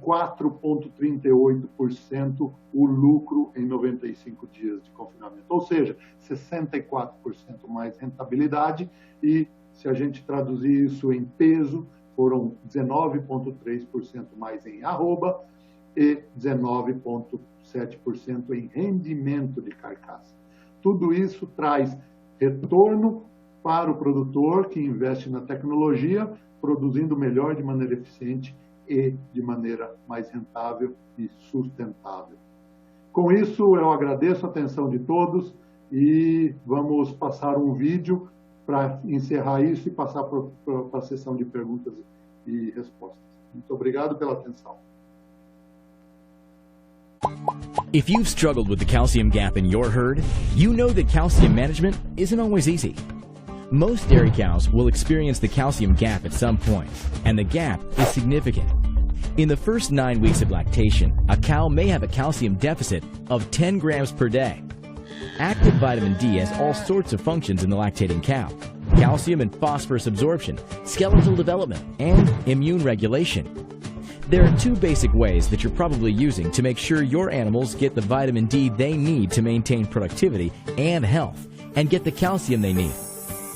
4,38% o lucro em 95 dias de confinamento. Ou seja, 64% mais rentabilidade e, se a gente traduzir isso em peso, foram 19,3% mais em arroba e 19,7% em rendimento de carcaça. Tudo isso traz retorno para o produtor que investe na tecnologia, produzindo melhor de maneira eficiente e de maneira mais rentável e sustentável. Com isso, eu agradeço a atenção de todos e vamos passar um vídeo para encerrar isso e passar para a sessão de perguntas e respostas. Muito obrigado pela atenção. If you've struggled with the calcium gap in your herd, you know that calcium management isn't always easy. Most dairy cows will experience the calcium gap at some point, and the gap is significant. In the first 9 weeks of lactation, a cow may have a calcium deficit of 10 grams per day. Active vitamin D has all sorts of functions in the lactating cow: calcium and phosphorus absorption, skeletal development, and immune regulation. There are 2 basic ways that you're probably using to make sure your animals get the vitamin D they need to maintain productivity and health, and get the calcium they need.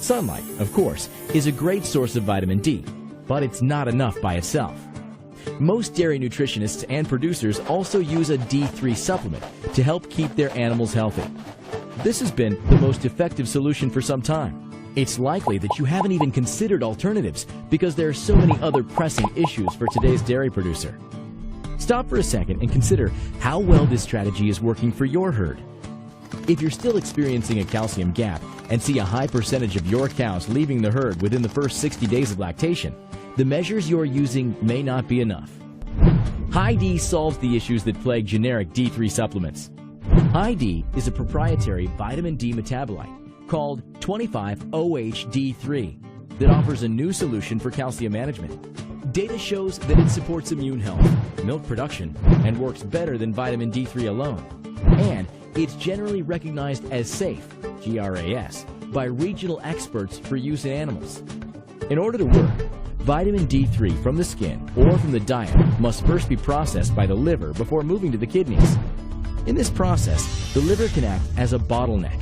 Sunlight, of course, is a great source of vitamin D, but it's not enough by itself. Most dairy nutritionists and producers also use a D3 supplement to help keep their animals healthy. This has been the most effective solution for some time. It's likely that you haven't even considered alternatives because there are so many other pressing issues for today's dairy producer. Stop for a second and consider how well this strategy is working for your herd. If you're still experiencing a calcium gap and see a high percentage of your cows leaving the herd within the first 60 days of lactation, the measures you're using may not be enough. High-D solves the issues that plague generic D3 supplements. High-D is a proprietary vitamin D metabolite called 25-OH-D3 that offers a new solution for calcium management. Data shows that it supports immune health, milk production, and works better than vitamin D3 alone. And it's generally recognized as safe, GRAS, by regional experts for use in animals. In order to work, vitamin D3 from the skin or from the diet must first be processed by the liver before moving to the kidneys. In this process, the liver can act as a bottleneck,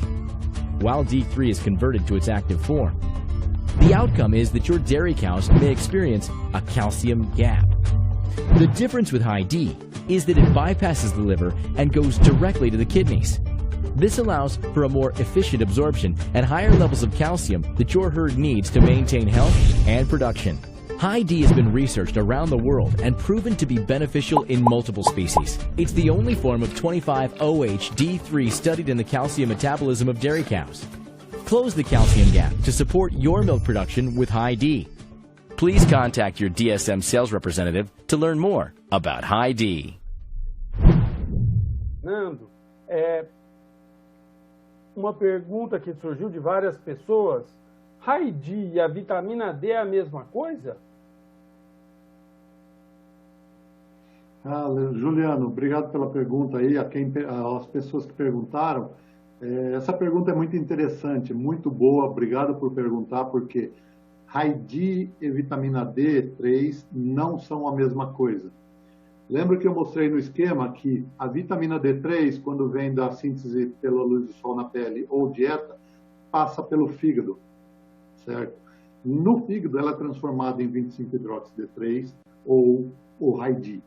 while D3 is converted to its active form. The outcome is that your dairy cows may experience a calcium gap. The difference with High-D is that it bypasses the liver and goes directly to the kidneys. This allows for a more efficient absorption and higher levels of calcium that your herd needs to maintain health and production. High-D has been researched around the world and proven to be beneficial in multiple species. It's the only form of 25-OH-D3 studied in the calcium metabolism of dairy cows. Close the calcium gap to support your milk production with High-D. Please contact your DSM sales representative to learn more about High-D. Nando, uma pergunta que surgiu de várias pessoas: High-D e a vitamina D é a mesma coisa? Juliano, obrigado pela pergunta aí, às pessoas que perguntaram. Essa pergunta é muito interessante, muito boa, obrigado por perguntar, porque High-D e vitamina D3 não são a mesma coisa. Lembra que eu mostrei no esquema que a vitamina D3, quando vem da síntese pela luz do sol na pele ou dieta, passa pelo fígado, certo? No fígado ela é transformada em 25-hidroxi-D3 ou o High-D.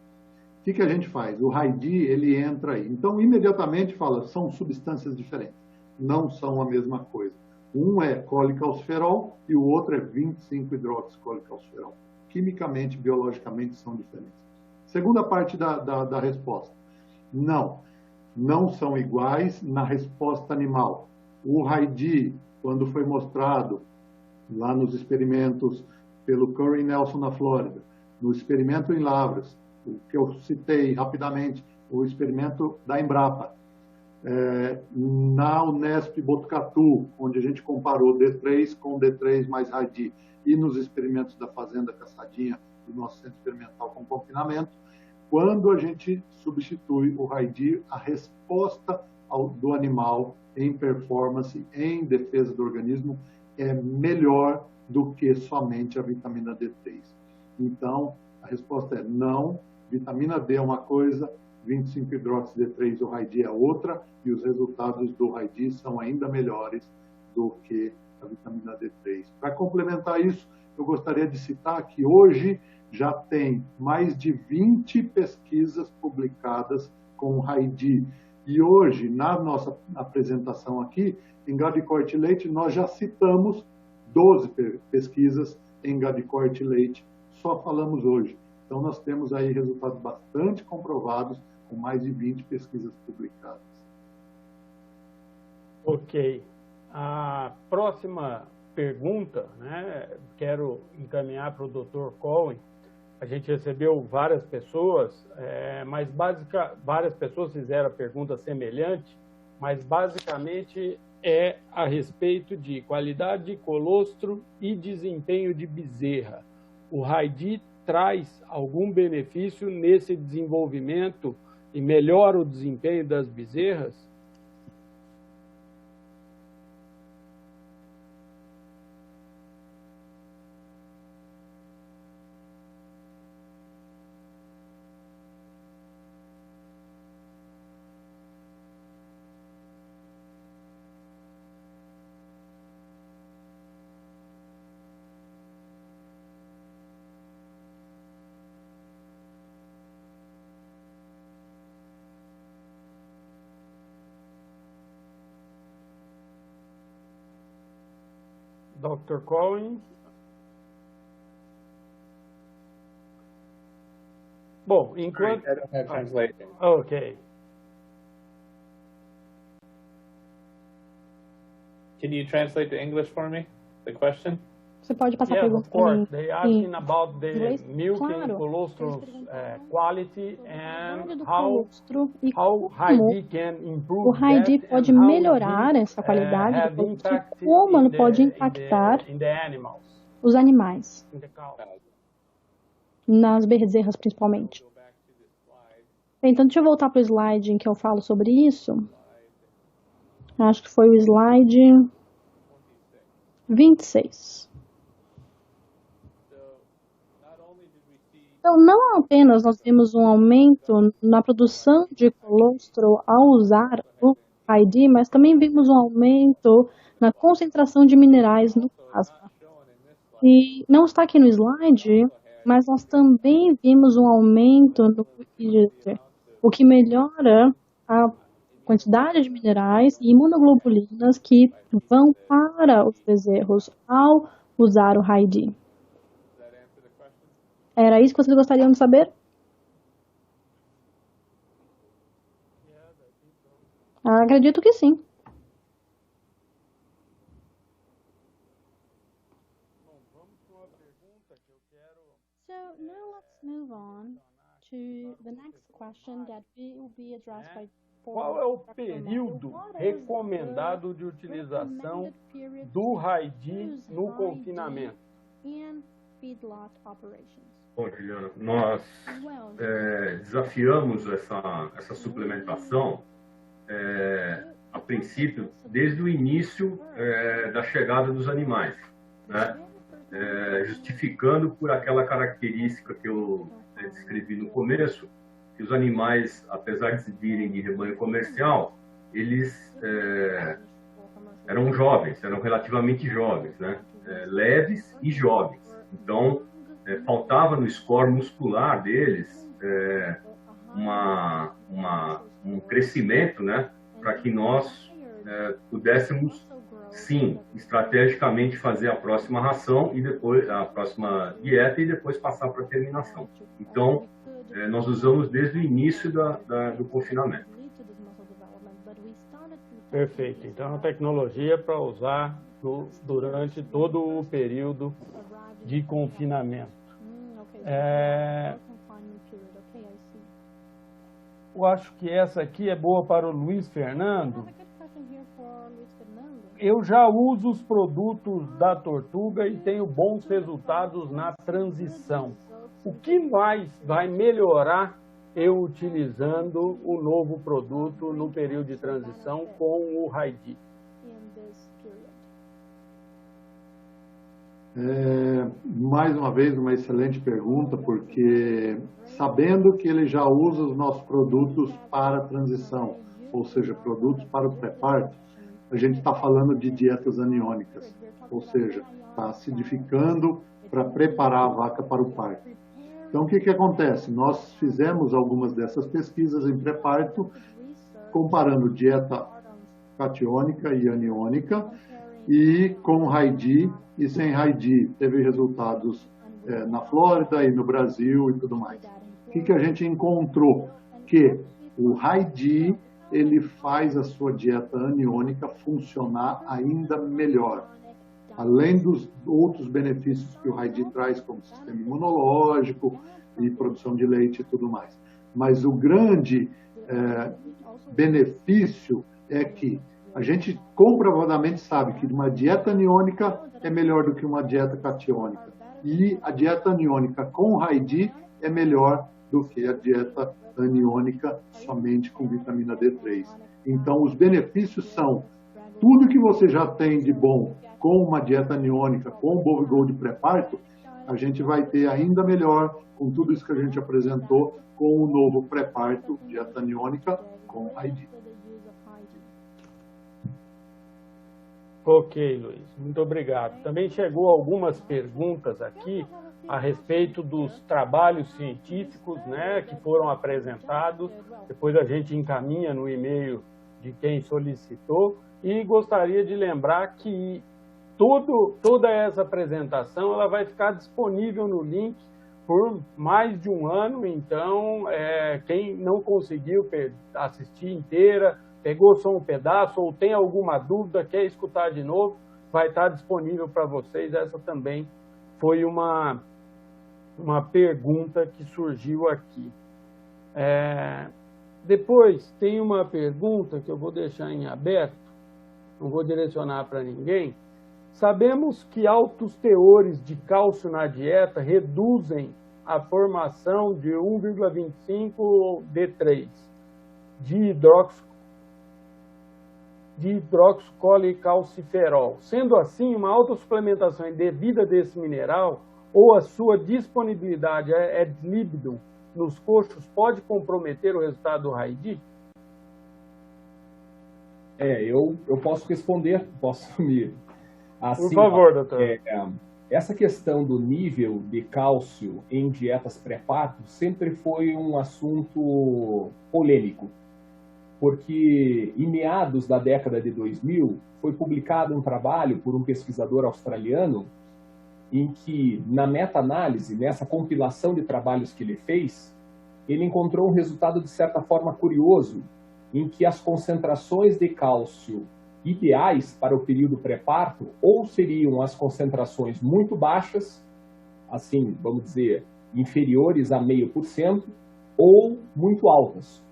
O que a gente faz? O High-D, ele entra aí. Então, imediatamente fala, são substâncias diferentes. Não são a mesma coisa. Um é colicalciferol e o outro é 25-hidroxicolicalciferol. Quimicamente, biologicamente, são diferentes. Segunda parte da resposta. Não são iguais na resposta animal. O High-D, quando foi mostrado lá nos experimentos pelo Curry Nelson na Flórida, no experimento em Lavras, o que eu citei rapidamente, o experimento da Embrapa. Na Unesp Botucatu, onde a gente comparou D3 com D3 mais RAID, e nos experimentos da Fazenda Caçadinha, do nosso centro experimental com confinamento, quando a gente substitui o RAID, a resposta do animal em performance, em defesa do organismo, é melhor do que somente a vitamina D3. Então, a resposta é não, vitamina D é uma coisa, 25-hidroxi-D3 ou RAID é outra, e os resultados do RAID são ainda melhores do que a vitamina D3. Para complementar isso, eu gostaria de citar que hoje já tem mais de 20 pesquisas publicadas com RAID. E hoje, na nossa apresentação aqui, em gado de corte e leite, nós já citamos 12 pesquisas em gado de corte e leite, só falamos hoje. Então, nós temos aí resultados bastante comprovados, com mais de 20 pesquisas publicadas. Ok. A próxima pergunta, né, quero encaminhar para o Dr. Cohen. A gente recebeu várias pessoas, mas várias pessoas fizeram a pergunta semelhante, mas basicamente é a respeito de qualidade de colostro e desempenho de bezerra. O RAID traz algum benefício nesse desenvolvimento e melhora o desempenho das bezerras? Dr. Cohen? Bom, enquanto... I don't have translating. Ok. Can you translate to English for me, the question? Você pode passar a Yes, pergunta of para mim? course. They asking about the Inglês? milk and Claro. colostrum quality and Do how colostro e how como RAID can improve o RAID that pode and how melhorar it, essa qualidade have do colostro e impact como in ele pode the- impactar in the animals, os animais, in the cow. nas bezerras principalmente. Então, deixa eu voltar para o slide em que eu falo sobre isso. Acho que foi o slide 26. Então, não apenas nós vimos um aumento na produção de colostro ao usar o RAID, mas também vimos um aumento na concentração de minerais no plasma. E não está aqui no slide, mas nós também vimos um aumento no IgG, o que melhora a quantidade de minerais e imunoglobulinas que vão para os bezerros ao usar o RAID. Era isso que vocês gostariam de saber? Acredito que sim. So now let's move on to the next question that will be addressed by Qual é o período recomendado de utilização do RAID no confinamento? Bom, Juliana, nós desafiamos essa suplementação, a princípio, desde o início da chegada dos animais, né? Justificando por aquela característica que eu descrevi no começo, que os animais, apesar de virem de rebanho comercial, eles eram jovens, eram relativamente jovens, né? Leves e jovens. Então, faltava no score muscular deles um crescimento, né? Para que nós pudéssemos, sim, estrategicamente fazer a próxima ração e depois a próxima dieta e depois passar para a terminação. Então, nós usamos desde o início do confinamento. Perfeito. Então, é uma tecnologia para usar durante todo o período de confinamento. eu acho que essa aqui é boa para o Luiz Fernando. Eu já uso os produtos da Tortuga e tenho bons resultados na transição. O que mais vai melhorar eu utilizando o novo produto no período de transição com o Raidi? Mais uma vez, uma excelente pergunta, porque sabendo que ele já usa os nossos produtos para a transição, ou seja, produtos para o pré-parto, a gente está falando de dietas aniônicas, ou seja, está acidificando para preparar a vaca para o parto. Então, o que acontece? Nós fizemos algumas dessas pesquisas em pré-parto, comparando dieta catiônica e aniônica, e com Raidi e sem Raidi. Teve resultados na Flórida e no Brasil e tudo mais. O que a gente encontrou? Que o Raidi, ele faz a sua dieta aniônica funcionar ainda melhor. Além dos outros benefícios que o Raidi traz, como sistema imunológico e produção de leite e tudo mais. Mas o grande benefício é que a gente comprovadamente sabe que uma dieta aniônica é melhor do que uma dieta catiônica. E a dieta aniônica com Raidi é melhor do que a dieta aniônica somente com vitamina D3. Então, os benefícios são tudo que você já tem de bom com uma dieta aniônica, com o Bovigol pré-parto, a gente vai ter ainda melhor com tudo isso que a gente apresentou com o novo pré-parto, dieta aniônica com Raidi. Ok, Luiz, muito obrigado. Também chegou algumas perguntas aqui a respeito dos trabalhos científicos, né, que foram apresentados. Depois a gente encaminha no e-mail de quem solicitou. E gostaria de lembrar que toda essa apresentação ela vai ficar disponível no link por mais de um ano. Então, quem não conseguiu assistir inteira, pegou só um pedaço ou tem alguma dúvida, quer escutar de novo, vai estar disponível para vocês. Essa também foi uma pergunta que surgiu aqui. Depois tem uma pergunta que eu vou deixar em aberto, não vou direcionar para ninguém. Sabemos que altos teores de cálcio na dieta reduzem a formação de 1,25 D3 de hidroxicolicalciferol. Sendo assim, uma alta suplementação indevida desse mineral ou a sua disponibilidade ad libitum nos coxos pode comprometer o resultado do Raidi? Eu posso responder, posso me... Assim, por favor, doutor. Essa questão do nível de cálcio em dietas pré-parto sempre foi um assunto polêmico, porque em meados da década de 2000 foi publicado um trabalho por um pesquisador australiano em que, na meta-análise, nessa compilação de trabalhos que ele fez, ele encontrou um resultado de certa forma curioso, em que as concentrações de cálcio ideais para o período pré-parto ou seriam as concentrações muito baixas, assim, vamos dizer, inferiores a 0,5%, ou muito altas,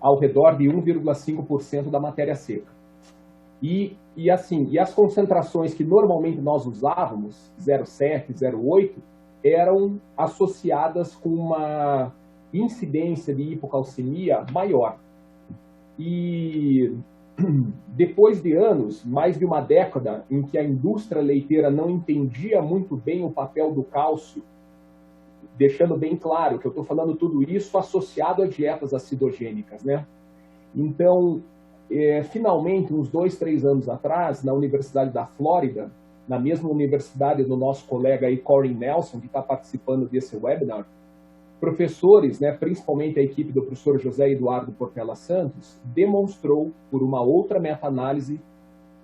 ao redor de 1,5% da matéria seca. E as concentrações que normalmente nós usávamos, 0,7, 0,8, eram associadas com uma incidência de hipocalcemia maior. E depois de anos, mais de uma década, em que a indústria leiteira não entendia muito bem o papel do cálcio, deixando bem claro que eu estou falando tudo isso associado a dietas acidogênicas, né? Então, finalmente, uns 2, 3 anos atrás, na Universidade da Flórida, na mesma universidade do nosso colega aí, Corey Nelson, que está participando desse webinar, professores, né, principalmente a equipe do professor José Eduardo Portela Santos, demonstrou, por uma outra meta-análise,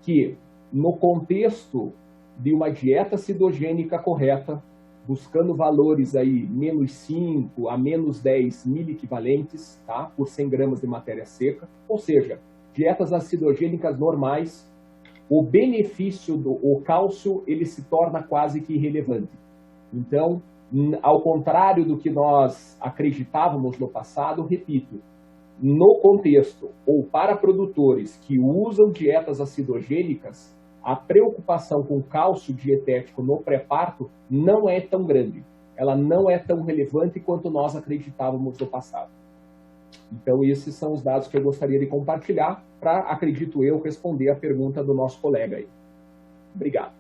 que no contexto de uma dieta acidogênica correta, buscando valores aí menos 5 a menos 10 miliequivalentes, tá, por 100 gramas de matéria seca, ou seja, dietas acidogênicas normais, o benefício do cálcio ele se torna quase que irrelevante. Então, ao contrário do que nós acreditávamos no passado, repito, no contexto ou para produtores que usam dietas acidogênicas, a preocupação com cálcio dietético no pré-parto não é tão grande. Ela não é tão relevante quanto nós acreditávamos no passado. Então, esses são os dados que eu gostaria de compartilhar para, acredito eu, responder a pergunta do nosso colega aí. Obrigado.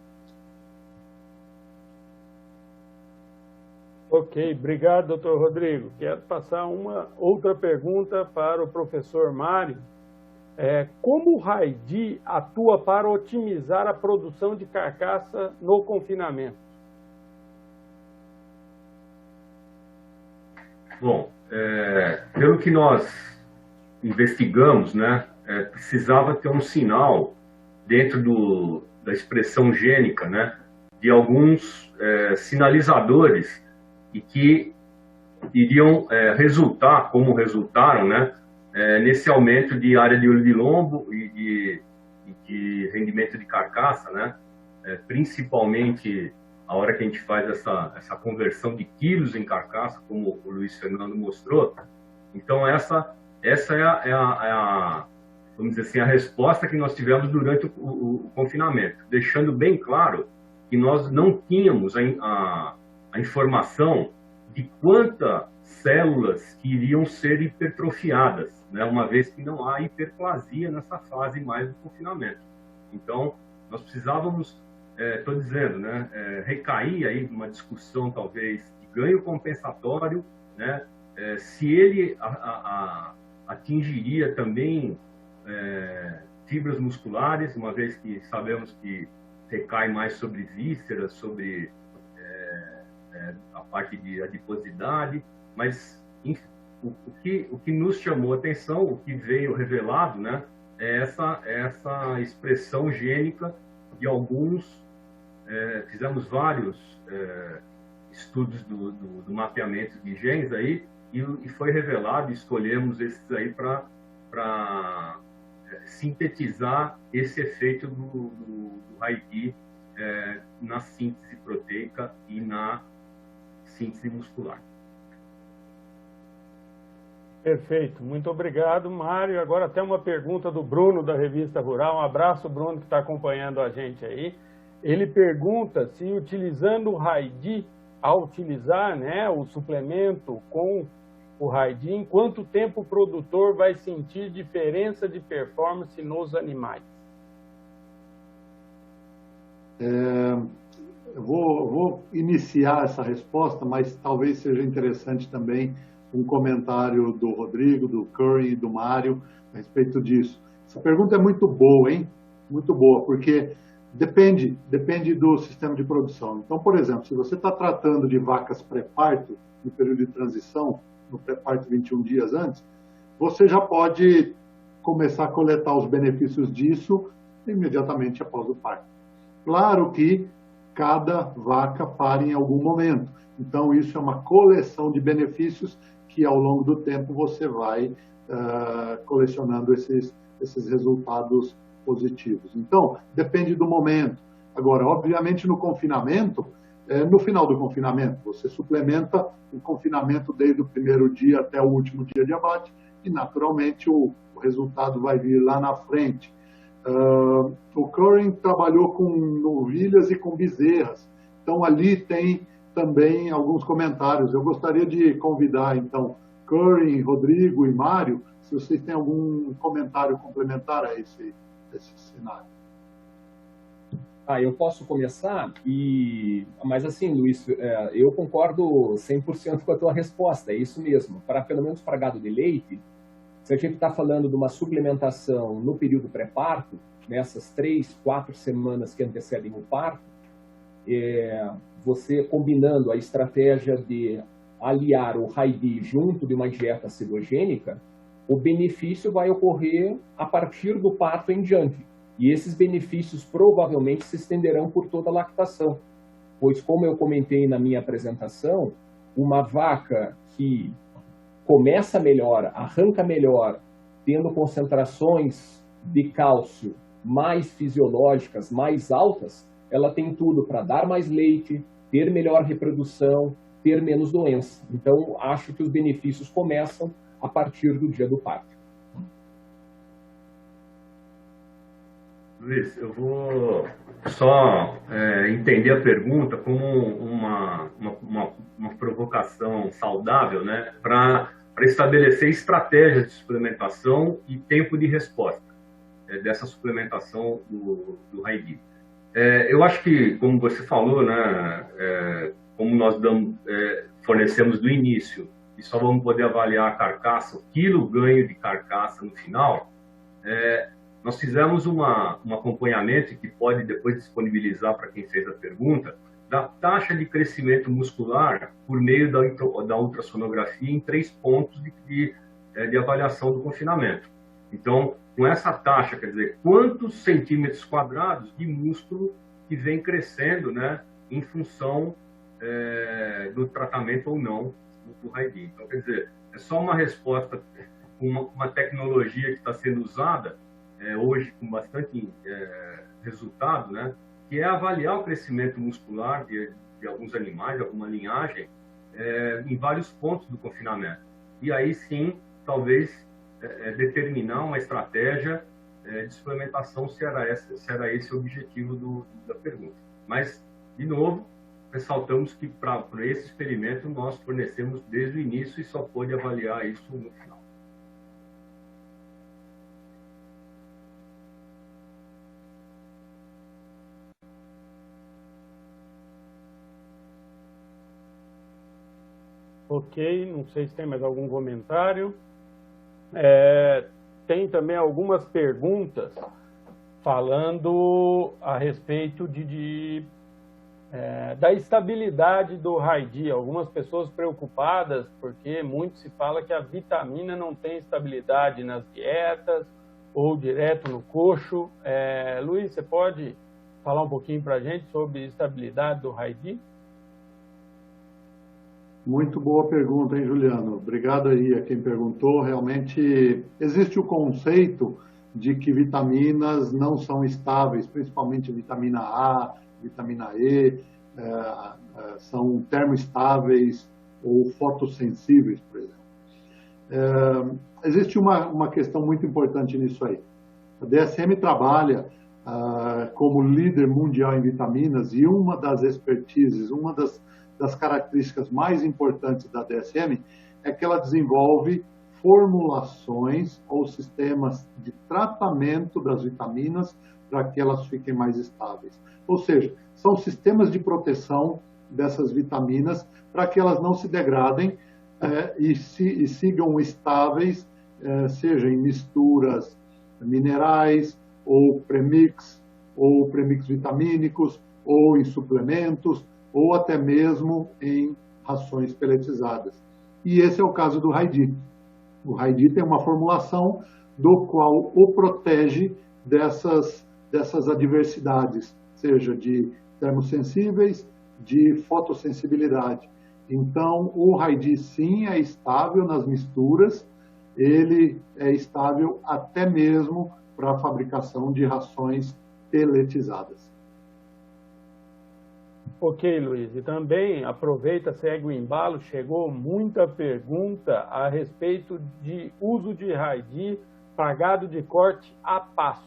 Ok, obrigado, doutor Rodrigo. Quero passar uma outra pergunta para o professor Mário. Como o Raidi atua para otimizar a produção de carcaça no confinamento? Bom, pelo que nós investigamos, né, precisava ter um sinal dentro da expressão gênica, né, de alguns sinalizadores e que iriam resultar, como resultaram, né, nesse aumento de área de olho de lombo e de rendimento de carcaça, né, principalmente a hora que a gente faz essa conversão de quilos em carcaça, como o Luiz Fernando mostrou. Então, essa é vamos dizer assim, a resposta que nós tivemos durante o confinamento, deixando bem claro que nós não tínhamos a informação de quantas células que iriam ser hipertrofiadas, né, uma vez que não há hiperplasia nessa fase mais do confinamento. Então, nós precisávamos, estou dizendo, né, recair aí numa discussão, talvez, de ganho compensatório, né, se ele atingiria também fibras musculares, uma vez que sabemos que recai mais sobre vísceras, sobre a parte de adiposidade, mas enfim, o que nos chamou a atenção, o que veio revelado, né, é essa expressão gênica de alguns, fizemos vários estudos do mapeamento de genes aí, e foi revelado, escolhemos esses aí para sintetizar esse efeito do Raidi na síntese proteica e na síntese muscular. Perfeito, muito obrigado, Mário. Agora até uma pergunta do Bruno, da Revista Rural. Um abraço, Bruno, que está acompanhando a gente aí. Ele pergunta se, utilizando o Raidi, ao utilizar, né, o suplemento com o Raidi, em quanto tempo o produtor vai sentir diferença de performance nos animais? Eu vou iniciar essa resposta, mas talvez seja interessante também um comentário do Rodrigo, do Curry e do Mário a respeito disso. Essa pergunta é muito boa, hein? Muito boa, porque depende do sistema de produção. Então, por exemplo, se você está tratando de vacas pré-parto, no período de transição, no pré-parto 21 dias antes, você já pode começar a coletar os benefícios disso imediatamente após o parto. Claro que cada vaca para em algum momento. Então, isso é uma coleção de benefícios que, ao longo do tempo, você vai colecionando esses resultados positivos. Então, depende do momento. Agora, obviamente, no confinamento, no final do confinamento, você suplementa o confinamento desde o primeiro dia até o último dia de abate e, naturalmente, o resultado vai vir lá na frente. O Curry trabalhou com novilhas e com bezerras. Então, ali tem também alguns comentários. Eu gostaria de convidar, então, Curry, Rodrigo e Mário, se vocês têm algum comentário complementar a esse cenário. Eu posso começar, mas assim, Luiz, eu concordo 100% com a tua resposta, é isso mesmo. Pelo menos para gado de leite, se a gente está falando de uma suplementação no período pré-parto, nessas 3, 4 semanas que antecedem o parto, você combinando a estratégia de aliar o Raidi junto de uma dieta cetogênica, o benefício vai ocorrer a partir do parto em diante. E esses benefícios provavelmente se estenderão por toda a lactação. Pois, como eu comentei na minha apresentação, uma vaca que começa melhor, arranca melhor, tendo concentrações de cálcio mais fisiológicas, mais altas, ela tem tudo para dar mais leite, ter melhor reprodução, ter menos doença. Então, acho que os benefícios começam a partir do dia do parto. Luiz, eu vou só entender a pergunta como uma provocação saudável, né, para estabelecer estratégias de suplementação e tempo de resposta dessa suplementação do RAID. Eu acho que, como você falou, né, como nós fornecemos do início e só vamos poder avaliar a carcaça, o quilo ganho de carcaça no final, nós fizemos um acompanhamento que pode depois disponibilizar para quem fez a pergunta, da taxa de crescimento muscular por meio da ultrassonografia em 3 pontos de avaliação do confinamento. Então, com essa taxa, quer dizer, quantos centímetros quadrados de músculo que vem crescendo, né, em função do tratamento ou não do RAID. Então, quer dizer, é só uma resposta com uma tecnologia que está sendo usada hoje com bastante resultado, né, que é avaliar o crescimento muscular de alguns animais, de alguma linhagem, em vários pontos do confinamento. E aí sim, talvez, determinar uma estratégia de suplementação, se era esse o objetivo da pergunta. Mas, de novo, ressaltamos que para esse experimento nós fornecemos desde o início e só pôde avaliar isso no final. Ok, não sei se tem mais algum comentário. Tem também algumas perguntas falando a respeito da estabilidade do RAID. Algumas pessoas preocupadas porque muito se fala que a vitamina não tem estabilidade nas dietas ou direto no coxo. Luiz, você pode falar um pouquinho para a gente sobre estabilidade do RAID? Muito boa pergunta, hein, Juliano? Obrigado aí a quem perguntou. Realmente existe o conceito de que vitaminas não são estáveis, principalmente vitamina A, vitamina E, são termoestáveis ou fotossensíveis, por exemplo. Existe uma questão muito importante nisso aí. A DSM trabalha como líder mundial em vitaminas e uma das expertises, uma das características mais importantes da DSM é que ela desenvolve formulações ou sistemas de tratamento das vitaminas para que elas fiquem mais estáveis. Ou seja, são sistemas de proteção dessas vitaminas para que elas não se degradem e sigam estáveis, seja em misturas minerais, ou premix vitamínicos, ou em suplementos, ou até mesmo em rações peletizadas. E esse é o caso do RAID. O RAID tem uma formulação do qual o protege dessas adversidades, seja de termosensíveis, de fotossensibilidade. Então, o RAID sim é estável nas misturas, ele é estável até mesmo para a fabricação de rações peletizadas. Ok, Luiz. E também, aproveita, segue o embalo, chegou muita pergunta a respeito de uso de RAID para gado de corte a pasto.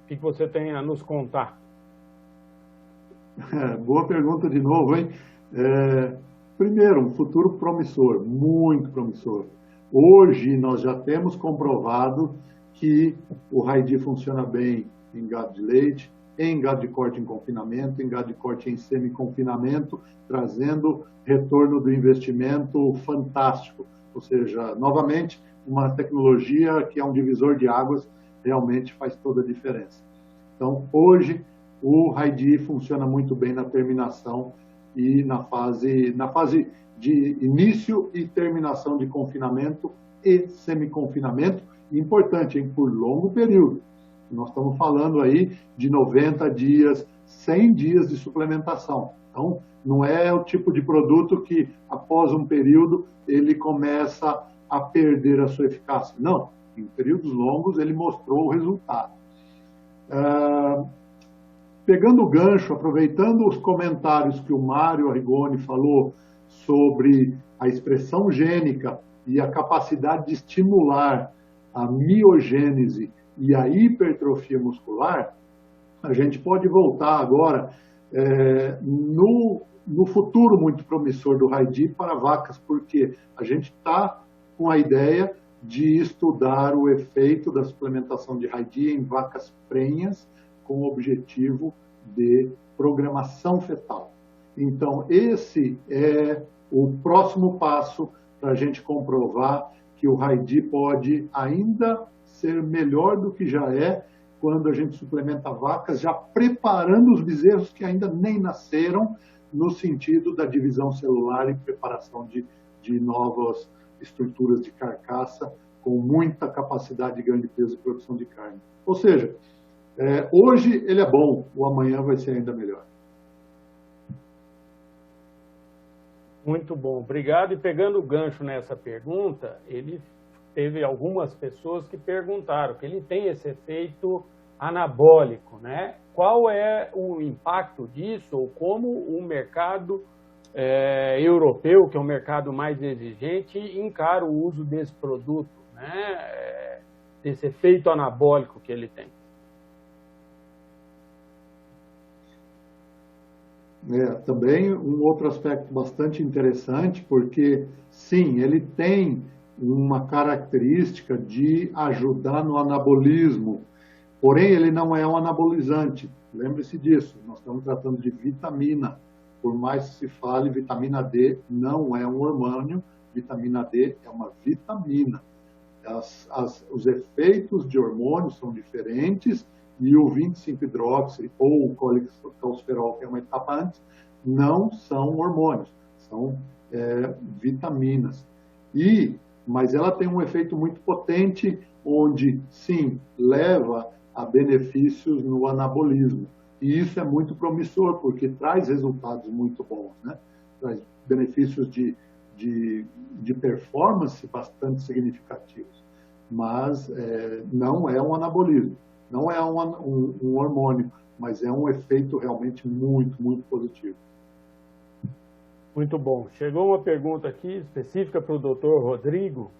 O que você tem a nos contar? Boa pergunta de novo, hein? Primeiro, um futuro promissor, muito promissor. Hoje, nós já temos comprovado que o RAID funciona bem em gado de leite, em gado de corte em confinamento, em gado de corte em semi-confinamento, trazendo retorno do investimento fantástico. Ou seja, novamente, uma tecnologia que é um divisor de águas, realmente faz toda a diferença. Então, hoje, o RAID funciona muito bem na terminação e na fase de início e terminação de confinamento e semi-confinamento. Importante, hein? Por longo período. Nós estamos falando aí de 90 dias, 100 dias de suplementação. Então, não é o tipo de produto que, após um período, ele começa a perder a sua eficácia. Não, em períodos longos ele mostrou o resultado. Pegando o gancho, aproveitando os comentários que o Mário Arrigoni falou sobre a expressão gênica e a capacidade de estimular a miogênese e a hipertrofia muscular, a gente pode voltar agora no futuro muito promissor do Raidi para vacas, porque a gente está com a ideia de estudar o efeito da suplementação de Raidi em vacas prenhas com o objetivo de programação fetal. Então, esse é o próximo passo para a gente comprovar que o Raidi pode ainda ser melhor do que já é quando a gente suplementa vacas, já preparando os bezerros que ainda nem nasceram, no sentido da divisão celular e preparação de novas estruturas de carcaça com muita capacidade de grande peso e produção de carne. Ou seja, hoje ele é bom, o amanhã vai ser ainda melhor. Muito bom, obrigado. E pegando o gancho nessa pergunta, ele teve algumas pessoas que perguntaram que ele tem esse efeito anabólico, né? Qual é o impacto disso, ou como o mercado europeu, que é um mercado mais exigente, encara o uso desse produto, né? Desse efeito anabólico que ele tem. Também um outro aspecto bastante interessante, porque, sim, ele tem uma característica de ajudar no anabolismo, porém ele não é um anabolizante, lembre-se disso, nós estamos tratando de vitamina, por mais que se fale, vitamina D não é um hormônio, vitamina D é uma vitamina. Os efeitos de hormônios são diferentes, e o 25-hidroxi ou o colecalciferol, que é uma etapa antes, não são hormônios, são vitaminas. Mas ela tem um efeito muito potente, onde, sim, leva a benefícios no anabolismo. E isso é muito promissor, porque traz resultados muito bons, né? Traz benefícios de performance bastante significativos. Mas não é um anabolismo. Não é um hormônio, mas é um efeito realmente muito, muito positivo. Muito bom. Chegou uma pergunta aqui específica para o Dr. Rodrigo,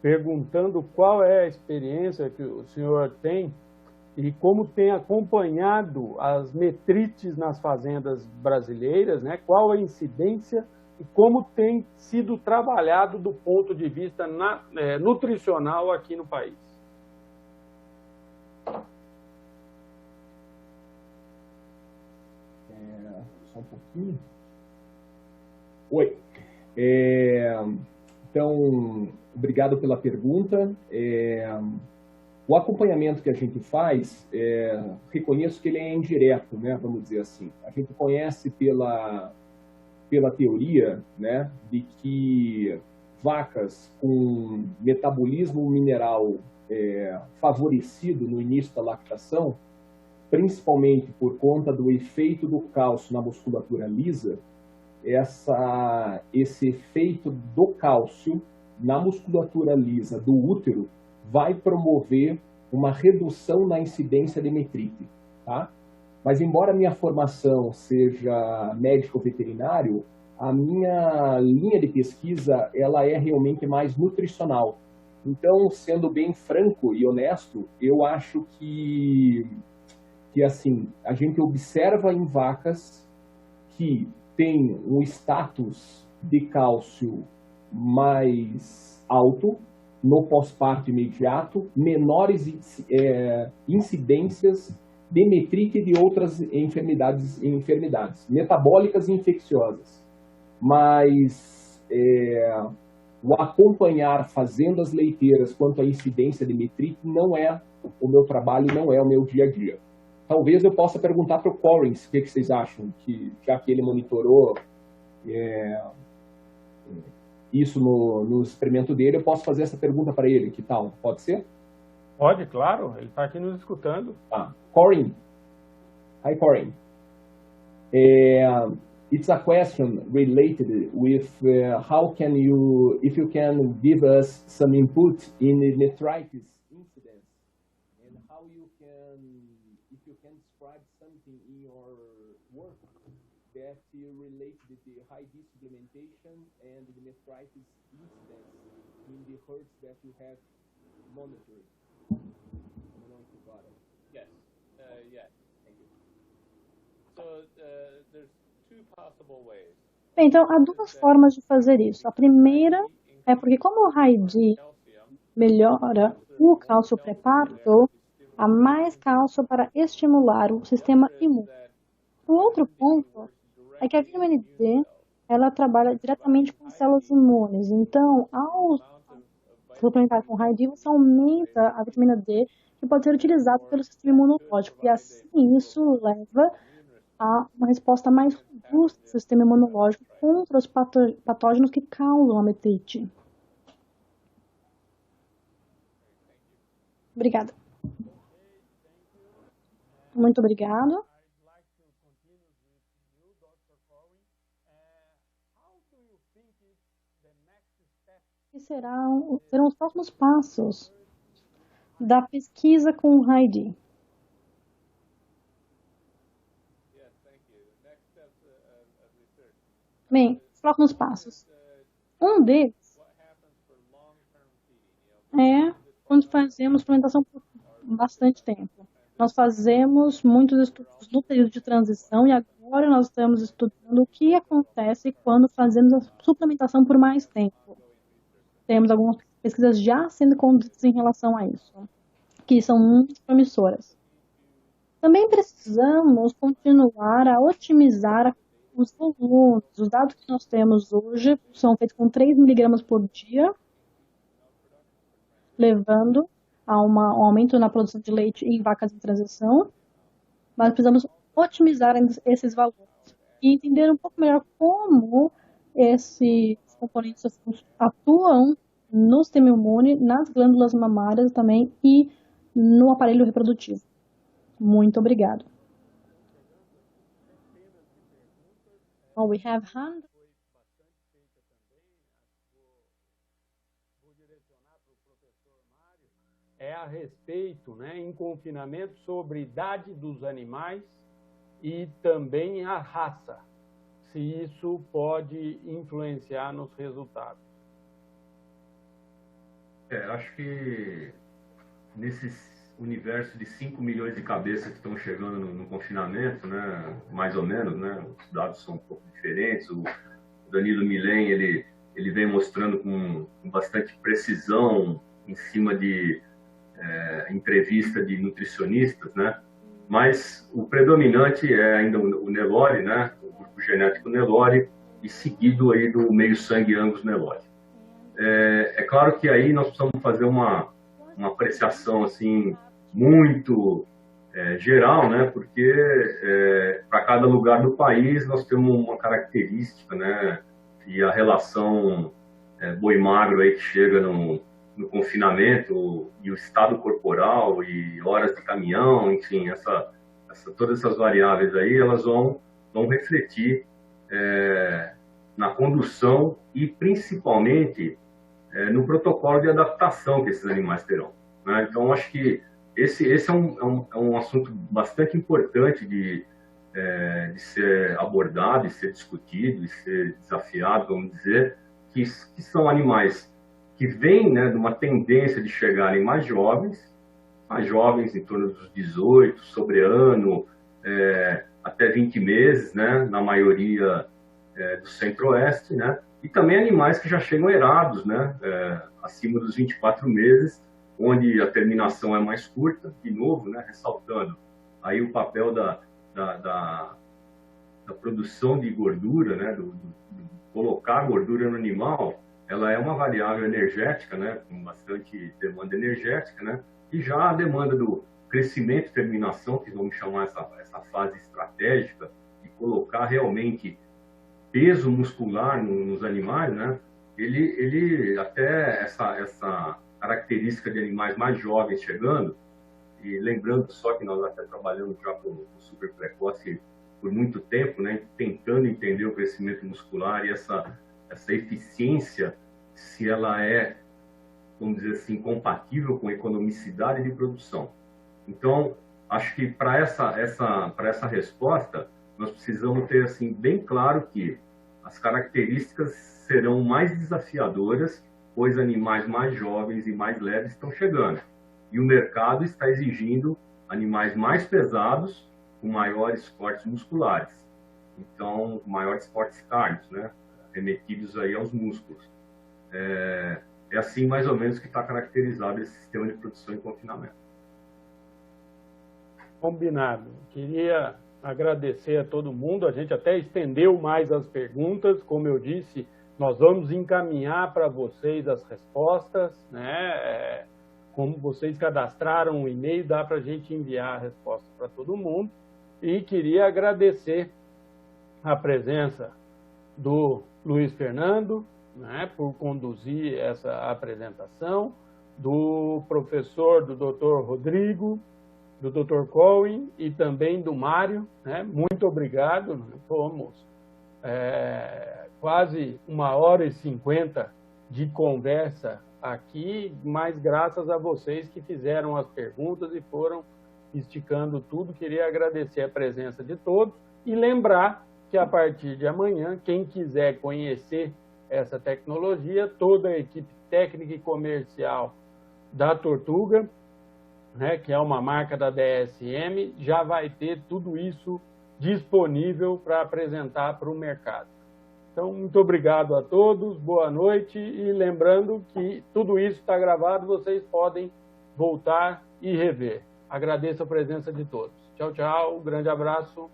perguntando qual é a experiência que o senhor tem e como tem acompanhado as metrites nas fazendas brasileiras, né? Qual a incidência e como tem sido trabalhado do ponto de vista nutricional aqui no país. Só um pouquinho. Oi. Então, obrigado pela pergunta. O acompanhamento que a gente faz, reconheço que ele é indireto, né, vamos dizer assim. A gente conhece pela teoria, né, de que vacas com metabolismo mineral favorecido no início da lactação, principalmente por conta do efeito do cálcio na musculatura lisa, esse efeito do cálcio na musculatura lisa do útero vai promover uma redução na incidência de metrite, tá? Mas embora a minha formação seja médico veterinário, a minha linha de pesquisa ela é realmente mais nutricional. Então, sendo bem franco e honesto, eu acho que assim, a gente observa em vacas que tem um status de cálcio mais alto no pós-parto imediato, menores incidências de metrite e de outras enfermidades metabólicas e infecciosas. Mas o acompanhar fazendo as leiteiras quanto à incidência de metrite não é o meu trabalho, não é o meu dia a dia. Talvez eu possa perguntar para o Collins o que vocês acham, já que ele monitorou isso no experimento dele, eu posso fazer essa pergunta para ele, que tal? Pode ser? Pode, claro, ele está aqui nos escutando. Corin. Hi, Corin. It's a question related with if you can give us some input in the metritis incidence and how if you can describe something in your work that relate the high D supplementation and the nephritis incidence in the herds that you have monitored. I don't know if you got it. Yes. Yes. Thank you. So there's two possible ways. Bem, então há duas formas de fazer isso. A primeira é porque como o High-D melhora o cálcio pré-parto, há mais cálcio para estimular o sistema imune. O outro ponto é que a vitamina D, ela trabalha diretamente com as células imunes. Então, ao suplementar com High-D, você aumenta a vitamina D que pode ser utilizada pelo sistema imunológico. E assim, isso leva a uma resposta mais robusta do sistema imunológico contra os patógenos que causam a metite. Obrigada. Muito obrigado. Que serão os próximos passos da pesquisa com o High-D? Bem, os próximos passos. Um deles é quando fazemos suplementação por bastante tempo. Nós fazemos muitos estudos no período de transição e agora nós estamos estudando o que acontece quando fazemos a suplementação por mais tempo. Temos algumas pesquisas já sendo conduzidas em relação a isso, que são muito promissoras. Também precisamos continuar a otimizar os volumes. Os dados que nós temos hoje são feitos com 3 miligramas por dia, levando a um aumento na produção de leite em vacas em transição, mas precisamos otimizar esses valores e entender um pouco melhor como esses componentes atuam no sistema imune, nas glândulas mamárias também e no aparelho reprodutivo. Muito obrigado. Well, we have hand. É a respeito, né, em confinamento, sobre idade dos animais e também a raça, se isso pode influenciar nos resultados. Acho que nesses universo de 5 milhões de cabeças que estão chegando no confinamento, né, mais ou menos, né, os dados são um pouco diferentes. O Danilo Milém, ele vem mostrando com bastante precisão em cima de entrevista de nutricionistas, né, mas o predominante é ainda o Nelore, né, o grupo genético Nelore, e seguido aí do meio-sangue Angus Nelore. É claro que aí nós precisamos fazer uma apreciação assim muito geral, né? Porque para cada lugar do país nós temos uma característica, né? E a relação boi magro aí que chega no confinamento e o estado corporal e horas de caminhão, enfim, todas essas variáveis aí elas vão refletir na condução e principalmente no protocolo de adaptação que esses animais terão, né? Então, acho que esse é um assunto bastante importante de ser abordado, de ser discutido, de ser desafiado, vamos dizer, que são animais que vêm, né, de uma tendência de chegarem mais jovens em torno dos 18, sobre ano, até 20 meses, né, na maioria do centro-oeste, né? E também animais que já chegam erados, né, acima dos 24 meses, onde a terminação é mais curta, de novo, né, ressaltando aí o papel da produção de gordura, né, do colocar gordura no animal, ela é uma variável energética, né, com bastante demanda energética, né, e já a demanda do crescimento e terminação, que vamos chamar essa fase estratégica, de colocar realmente peso muscular nos animais, né? Ele até essa característica de animais mais jovens chegando, e lembrando só que nós até trabalhamos já com super precoce por muito tempo, né? Tentando entender o crescimento muscular e essa eficiência, se ela é, vamos dizer assim, compatível com a economicidade de produção. Então, acho que para essa resposta, nós precisamos ter assim bem claro que as características serão mais desafiadoras, pois animais mais jovens e mais leves estão chegando. E o mercado está exigindo animais mais pesados, com maiores cortes musculares. Então, maiores cortes cárnicos, né? Remetidos aí aos músculos. É assim mais ou menos que está caracterizado esse sistema de produção e confinamento. Combinado. Queria agradecer a todo mundo. A gente até estendeu mais as perguntas. Como eu disse, nós vamos encaminhar para vocês as respostas, né? Como vocês cadastraram o e-mail, dá para a gente enviar a resposta para todo mundo. E queria agradecer a presença do Luiz Fernando, né, por conduzir essa apresentação, do professor, do Dr. Rodrigo, do Dr. Colin e também do Mário, né? Muito obrigado. Fomos quase 1h50 de conversa aqui, mas graças a vocês que fizeram as perguntas e foram esticando tudo. Queria agradecer a presença de todos e lembrar que a partir de amanhã, quem quiser conhecer essa tecnologia, toda a equipe técnica e comercial da Tortuga, né, que é uma marca da DSM, já vai ter tudo isso disponível para apresentar para o mercado. Então, muito obrigado a todos, boa noite, e lembrando que tudo isso está gravado, vocês podem voltar e rever. Agradeço a presença de todos. Tchau, tchau, grande abraço.